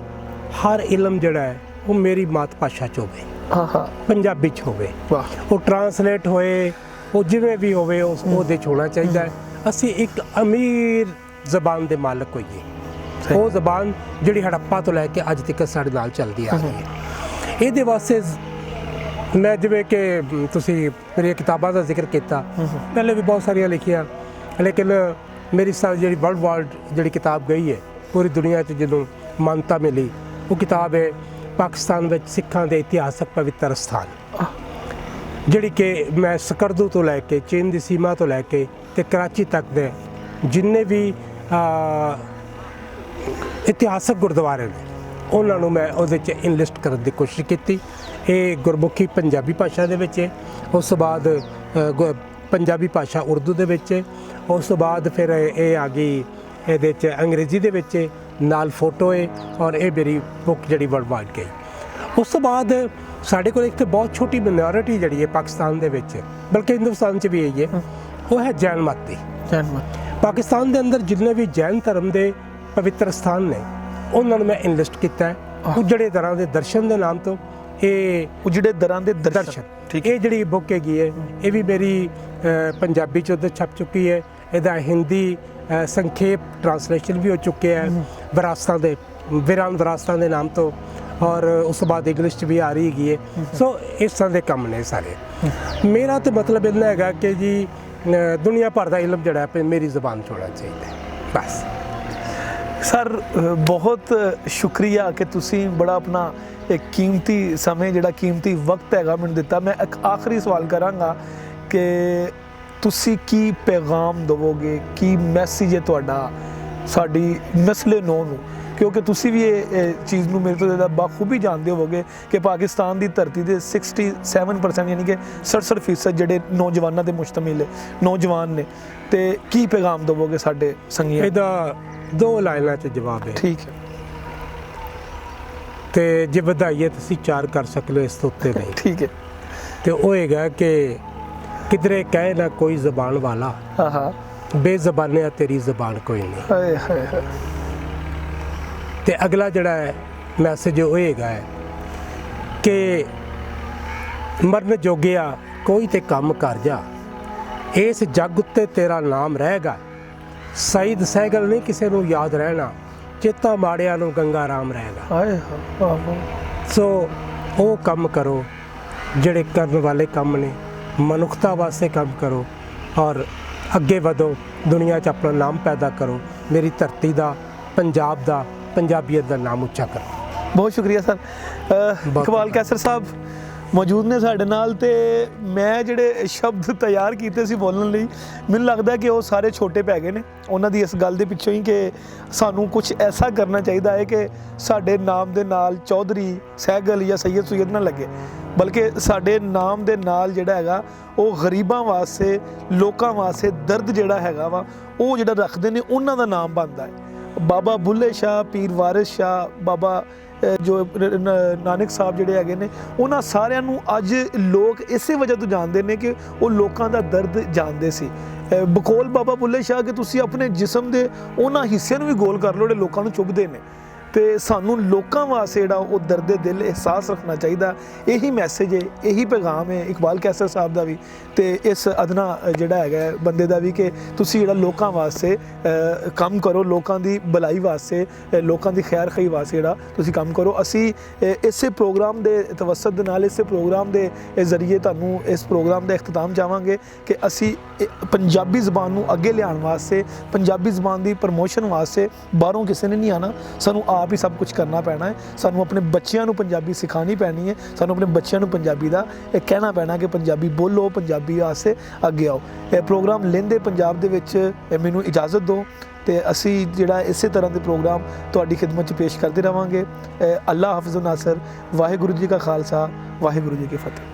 ਹਰ ਇਲਮ ਜਿਹੜਾ ਹੈ ਉਹ ਮੇਰੀ ਮਾਤ ਭਾਸ਼ਾ 'ਚ ਹੋਵੇ, ਪੰਜਾਬੀ 'ਚ ਹੋਵੇ। ਉਹ ਟਰਾਂਸਲੇਟ ਹੋਏ, ਉਹ ਜਿਵੇਂ ਵੀ ਹੋਵੇ ਉਹਦੇ 'ਚ ਹੋਣਾ ਚਾਹੀਦਾ ਹੈ। ਅਸੀਂ ਇੱਕ ਅਮੀਰ ਜ਼ਬਾਨ ਦੇ ਮਾਲਕ ਹੋਈਏ, ਉਹ ਜ਼ਬਾਨ ਜਿਹੜੀ ਹੜੱਪਾ ਤੋਂ ਲੈ ਕੇ ਅੱਜ ਤੱਕ ਸਾਡੇ ਨਾਲ ਚੱਲਦੀ ਆ ਰਹੀ ਹੈ। ਇਹਦੇ ਵਾਸਤੇ ਮੈਂ, ਜਿਵੇਂ ਕਿ ਤੁਸੀਂ ਮੇਰੀਆਂ ਕਿਤਾਬਾਂ ਦਾ ਜ਼ਿਕਰ ਕੀਤਾ, ਪਹਿਲੇ ਵੀ ਬਹੁਤ ਸਾਰੀਆਂ ਲਿਖੀਆਂ, ਲੇਕਿਨ ਮੇਰੀ ਜਿਹੜੀ ਵਰਲਡ ਜਿਹੜੀ ਕਿਤਾਬ ਗਈ ਹੈ ਪੂਰੀ ਦੁਨੀਆ 'ਚ ਜਿਹਨੂੰ ਮਾਨਤਾ ਮਿਲੀ, ਉਹ ਕਿਤਾਬ ਹੈ ਪਾਕਿਸਤਾਨ ਵਿੱਚ ਸਿੱਖਾਂ ਦੇ ਇਤਿਹਾਸਕ ਪਵਿੱਤਰ ਸਥਾਨ, ਜਿਹੜੀ ਕਿ ਮੈਂ ਸਕਰਦੂ ਤੋਂ ਲੈ ਕੇ ਚੀਨ ਦੀ ਸੀਮਾ ਤੋਂ ਲੈ ਕੇ ਤੇ ਕਰਾਚੀ ਤੱਕ ਦੇ ਜਿੰਨੇ ਵੀ ਇਤਿਹਾਸਕ ਗੁਰਦੁਆਰੇ ਨੇ, ਉਹਨਾਂ ਨੂੰ ਮੈਂ ਉਹਦੇ 'ਚ ਇਨਲਿਸਟ ਕਰਨ ਦੀ ਕੋਸ਼ਿਸ਼ ਕੀਤੀ। ਇਹ ਗੁਰਮੁਖੀ ਪੰਜਾਬੀ ਭਾਸ਼ਾ ਦੇ ਵਿੱਚ ਹੈ, ਉਸ ਤੋਂ ਬਾਅਦ ਪੰਜਾਬੀ ਭਾਸ਼ਾ ਉਰਦੂ ਦੇ ਵਿੱਚ ਹੈ, ਉਸ ਤੋਂ ਬਾਅਦ ਫਿਰ ਇਹ ਆ ਗਈ ਇਹਦੇ 'ਚ ਅੰਗਰੇਜ਼ੀ ਦੇ ਵਿੱਚ ਹੈ, ਨਾਲ ਫੋਟੋ ਹੈ, ਔਰ ਇਹ ਮੇਰੀ ਬੁੱਕ ਜਿਹੜੀ ਵਰਲਡ ਵਾਈਡ ਗਈ। ਉਸ ਤੋਂ ਬਾਅਦ ਸਾਡੇ ਕੋਲ ਇੱਕ ਬਹੁਤ ਛੋਟੀ ਮਿਨੋਰਿਟੀ ਜਿਹੜੀ ਹੈ ਪਾਕਿਸਤਾਨ ਦੇ ਵਿੱਚ, ਬਲਕਿ ਹਿੰਦੁਸਤਾਨ 'ਚ ਵੀ ਹੈ, ਉਹ ਹੈ ਜੈਨ ਮਤ ਦੀ। ਪਾਕਿਸਤਾਨ ਦੇ ਅੰਦਰ ਜਿੰਨੇ ਵੀ ਜੈਨ ਧਰਮ ਦੇ ਪਵਿੱਤਰ ਸਥਾਨ ਨੇ ਉਹਨਾਂ ਨੂੰ ਮੈਂ ਇਨਲਿਸਟ ਕੀਤਾ ਹੈ। ਉਜੜੇ ਦਰਾਂ ਦੇ ਦਰਸ਼ਨ ਦੇ ਨਾਮ ਤੋਂ, ਇਹ ਉਜੜੇ ਦਰਾਂ ਦੇ ਦਰਸ਼ਨ, ਇਹ ਜਿਹੜੀ ਬੁੱਕ ਹੈਗੀ ਹੈ ਇਹ ਵੀ ਮੇਰੀ ਪੰਜਾਬੀ 'ਚ ਉੱਧਰ ਛਪ ਚੁੱਕੀ ਹੈ। ਇਹਦਾ ਹਿੰਦੀ ਸੰਖੇਪ ਟਰਾਂਸਲੇਸ਼ਨ ਵੀ ਹੋ ਚੁੱਕਿਆ ਹੈ ਵਿਰਾਸਤਾਂ ਦੇ ਵਿਰਾਸਤਾਂ ਦੇ ਨਾਮ ਤੋਂ, ਔਰ ਉਸ ਤੋਂ ਬਾਅਦ ਇੰਗਲਿਸ਼ 'ਚ ਵੀ ਆ ਰਹੀ ਹੈਗੀ ਹੈ। ਸੋ ਇਸ ਤਰ੍ਹਾਂ ਦੇ ਕੰਮ ਨੇ ਸਾਰੇ। ਮੇਰਾ ਤਾਂ ਮਤਲਬ ਇੰਨਾ ਹੈਗਾ ਕਿ ਜੀ ਦੁਨੀਆ ਭਰ ਦਾ ਇਲਮ ਜਿਹੜਾ ਹੈ ਮੇਰੀ ਜ਼ੁਬਾਨ 'ਚ ਹੋਣਾ ਚਾਹੀਦਾ ਹੈ, ਬਸ। ਸਰ ਬਹੁਤ ਸ਼ੁਕਰੀਆ ਕਿ ਤੁਸੀਂ ਬੜਾ ਆਪਣਾ ਇੱਕ ਕੀਮਤੀ ਸਮੇਂ, ਜਿਹੜਾ ਕੀਮਤੀ ਵਕਤ ਹੈਗਾ ਮੈਨੂੰ ਦਿੱਤਾ। ਮੈਂ ਇੱਕ ਆਖਰੀ ਸਵਾਲ ਕਰਾਂਗਾ ਕਿ ਤੁਸੀਂ ਕੀ ਪੈਗਾਮ ਦੇਵੋਗੇ, ਕੀ ਮੈਸੇਜ ਹੈ ਤੁਹਾਡਾ ਸਾਡੀ ਨਸਲੇ ਨੌ ਨੂੰ, ਕਿਉਂਕਿ ਤੁਸੀਂ ਵੀ ਇਹ ਚੀਜ਼ ਨੂੰ ਮੇਰੇ ਤੋਂ ਜ਼ਿਆਦਾ ਬਾਖੂਬੀ ਜਾਣਦੇ ਹੋਵੋਗੇ ਕਿ ਪਾਕਿਸਤਾਨ ਦੀ ਧਰਤੀ ਦੇ 67% ਯਾਨੀ ਕਿ 67% ਜਿਹੜੇ ਨੌਜਵਾਨਾਂ ਦੇ ਮੁਸ਼ਤਮਿਲ ਨੌਜਵਾਨ ਨੇ, ਤੇ ਕੀ ਪੈਗਾਮ ਦੇਵੋਗੇ ਸਾਡੇ ਸੰਗੀਆਂ? ਇਹਦਾ 2 ਲਾਈਨਾਂ 'ਚ ਜਵਾਬ ਹੈ। ਠੀਕ ਹੈ। ਤੇ ਜੇ ਵਧਾਈਏ ਤੁਸੀਂ 4 ਕਰ ਸਕਦੇ ਹੋ, ਇਸ ਤੋਂ ਉੱਤੇ ਨਹੀਂ। ਠੀਕ ਹੈ। ਤੇ ਉਹ ਹੈਗਾ ਕਿ ਕਿਧਰੇ ਕਹੇ ਨਾ ਕੋਈ ਜ਼ਬਾਨ ਵਾਲਾ, ਹਾਂ, ਬੇਜ਼ਬਾਨਿਆ ਤੇਰੀ ਜ਼ਬਾਨ ਕੋਈ ਨਹੀਂ। ਹਾਏ ਹਾਏ ਹਾਏ। ਤੇ ਅਗਲਾ ਜਿਹੜਾ ਹੈ ਮੈਸੇਜ ਉਹ ਹੈਗਾ ਹੈ ਕਿ ਮਰਨ ਜੋਗਿਆ ਕੋਈ ਤੇ ਕੰਮ ਕਰ ਜਾ, ਇਸ ਜੱਗ ਉੱਤੇ ਤੇਰਾ ਨਾਮ ਰਹੇਗਾ। ਸਈਦ ਸਹਿਗਲ ਨਹੀਂ ਕਿਸੇ ਨੂੰ ਯਾਦ ਰਹਿਣਾ, ਚੇਤਾ ਮਾੜਿਆਂ ਨੂੰ ਗੰਗਾ ਰਾਮ ਰਹੇਗਾ। ਹਾਏ ਹਾਏ। ਸੋ ਉਹ ਕੰਮ ਕਰੋ ਜਿਹੜੇ ਕਰਨ ਵਾਲੇ ਕੰਮ ਨੇ, ਮਨੁੱਖਤਾ ਵਾਸਤੇ ਕੰਮ ਕਰੋ ਔਰ ਅੱਗੇ ਵਧੋ, ਦੁਨੀਆ 'ਚ ਆਪਣਾ ਨਾਮ ਪੈਦਾ ਕਰੋ, ਮੇਰੀ ਧਰਤੀ ਦਾ, ਪੰਜਾਬ ਦਾ, ਪੰਜਾਬੀਅਤ ਦਾ ਨਾਮ ਉੱਚਾ ਕਰੋ। ਬਹੁਤ ਸ਼ੁਕਰੀਆ ਸਰ। ਇਕਬਾਲ ਕੈਸਰ ਸਾਹਿਬ ਮੌਜੂਦ ਨੇ ਸਾਡੇ ਨਾਲ, ਤੇ ਮੈਂ ਜਿਹੜੇ ਸ਼ਬਦ ਤਿਆਰ ਕੀਤੇ ਸੀ ਬੋਲਣ ਲਈ, ਮੈਨੂੰ ਲੱਗਦਾ ਕਿ ਉਹ ਸਾਰੇ ਛੋਟੇ ਪੈ ਗਏ ਨੇ ਉਹਨਾਂ ਦੀ ਇਸ ਗੱਲ ਦੇ ਪਿੱਛੋਂ ਹੀ ਕਿ ਸਾਨੂੰ ਕੁਝ ਐਸਾ ਕਰਨਾ ਚਾਹੀਦਾ ਹੈ ਕਿ ਸਾਡੇ ਨਾਮ ਦੇ ਨਾਲ ਚੌਧਰੀ, ਸਹਿਗਲ ਜਾਂ ਸੈਯਦ ਸੁਯਦ ਨਾ ਲੱਗੇ, ਬਲਕਿ ਸਾਡੇ ਨਾਮ ਦੇ ਨਾਲ ਜਿਹੜਾ ਹੈਗਾ ਉਹ ਗਰੀਬਾਂ ਵਾਸਤੇ, ਲੋਕਾਂ ਵਾਸਤੇ ਦਰਦ ਜਿਹੜਾ ਹੈਗਾ ਵਾ ਉਹ ਜਿਹੜਾ ਰੱਖਦੇ ਨੇ ਉਹਨਾਂ ਦਾ ਨਾਮ ਬਣਦਾ ਹੈ। ਬਾਬਾ ਬੁੱਲੇ ਸ਼ਾਹ, ਪੀਰ ਵਾਰਿਸ ਸ਼ਾਹ, ਬਾਬਾ ਜੋ ਨਾਨਕ ਸਾਹਿਬ ਜਿਹੜੇ ਹੈਗੇ ਨੇ, ਉਹਨਾਂ ਸਾਰਿਆਂ ਨੂੰ ਅੱਜ ਲੋਕ ਇਸੇ ਵਜ੍ਹਾ ਤੋਂ ਜਾਣਦੇ ਨੇ ਕਿ ਉਹ ਲੋਕਾਂ ਦਾ ਦਰਦ ਜਾਣਦੇ ਸੀ। ਬਕੌਲ ਬਾਬਾ ਬੁੱਲੇ ਸ਼ਾਹ ਕਿ ਤੁਸੀਂ ਆਪਣੇ ਜਿਸਮ ਦੇ ਉਹਨਾਂ ਹਿੱਸਿਆਂ ਨੂੰ ਵੀ ਗੋਲ ਕਰ ਲਓ ਜਿਹੜੇ ਲੋਕਾਂ ਨੂੰ ਚੁੱਭਦੇ ਨੇ, ਤੇ ਸਾਨੂੰ ਲੋਕਾਂ ਵਾਸਤੇ ਜਿਹੜਾ ਉਹ ਦਰਦ ਦਿਲ ਅਹਿਸਾਸ ਰੱਖਣਾ ਚਾਹੀਦਾ। ਇਹੀ ਮੈਸੇਜ ਹੈ, ਇਹੀ ਪੈਗਾਮ ਹੈ ਇਕਬਾਲ ਕੈਸਰ ਸਾਹਿਬ ਦਾ ਵੀ, ਤੇ ਇਸ ਅਦਨਾ ਜਿਹੜਾ ਹੈਗਾ ਬੰਦੇ ਦਾ ਵੀ, ਕਿ ਤੁਸੀਂ ਜਿਹੜਾ ਲੋਕਾਂ ਵਾਸਤੇ ਕੰਮ ਕਰੋ, ਲੋਕਾਂ ਦੀ ਭਲਾਈ ਵਾਸਤੇ, ਲੋਕਾਂ ਦੀ ਖੈਰ ਖਈ ਵਾਸਤੇ ਜਿਹੜਾ ਤੁਸੀਂ ਕੰਮ ਕਰੋ। ਅਸੀਂ ਇਸੇ ਪ੍ਰੋਗਰਾਮ ਦੇ ਤਵੱਸਤ ਦੇ ਨਾਲ, ਇਸੇ ਪ੍ਰੋਗਰਾਮ ਦੇ ਜ਼ਰੀਏ ਤੁਹਾਨੂੰ ਇਸ ਪ੍ਰੋਗਰਾਮ ਦਾ ਇਖਤਤਾਮ ਚਾਹਾਂਗੇ ਕਿ ਅਸੀਂ ਪੰਜਾਬੀ ਜ਼ਬਾਨ ਨੂੰ ਅੱਗੇ ਲਿਆਉਣ ਵਾਸਤੇ, ਪੰਜਾਬੀ ਜ਼ਬਾਨ ਦੀ ਪ੍ਰਮੋਸ਼ਨ ਵਾਸਤੇ ਬਾਹਰੋਂ ਕਿਸੇ ਨੇ ਨਹੀਂ ਆਉਣਾ, ਸਾਨੂੰ ਆਪ ਹੀ ਸਭ ਕੁਝ ਕਰਨਾ ਪੈਣਾ ਹੈ। ਸਾਨੂੰ ਆਪਣੇ ਬੱਚਿਆਂ ਨੂੰ ਪੰਜਾਬੀ ਸਿਖਾਉਣੀ ਪੈਣੀ ਹੈ, ਸਾਨੂੰ ਆਪਣੇ ਬੱਚਿਆਂ ਨੂੰ ਪੰਜਾਬੀ ਦਾ ਇਹ ਕਹਿਣਾ ਪੈਣਾ ਕਿ ਪੰਜਾਬੀ ਬੋਲੋ, ਪੰਜਾਬੀ ਵਾਸਤੇ ਅੱਗੇ ਆਓ। ਇਹ ਪ੍ਰੋਗਰਾਮ ਲਹਿੰਦੇ ਪੰਜਾਬ ਦੇ ਵਿੱਚ ਮੈਨੂੰ ਇਜਾਜ਼ਤ ਦਿਓ, ਤੇ ਅਸੀਂ ਜਿਹੜਾ ਇਸੇ ਤਰ੍ਹਾਂ ਦੇ ਪ੍ਰੋਗਰਾਮ ਤੁਹਾਡੀ ਖਿਦਮਤ 'ਚ ਪੇਸ਼ ਕਰਦੇ ਰਹਾਂਗੇ। ਅੱਲਾ ਹਾਫਿਜ਼ ਨਾਸਰ। ਵਾਹਿਗੁਰੂ ਜੀ ਕਾ ਖਾਲਸਾ, ਵਾਹਿਗੁਰੂ ਜੀ ਕੀ ਫਤਿਹ।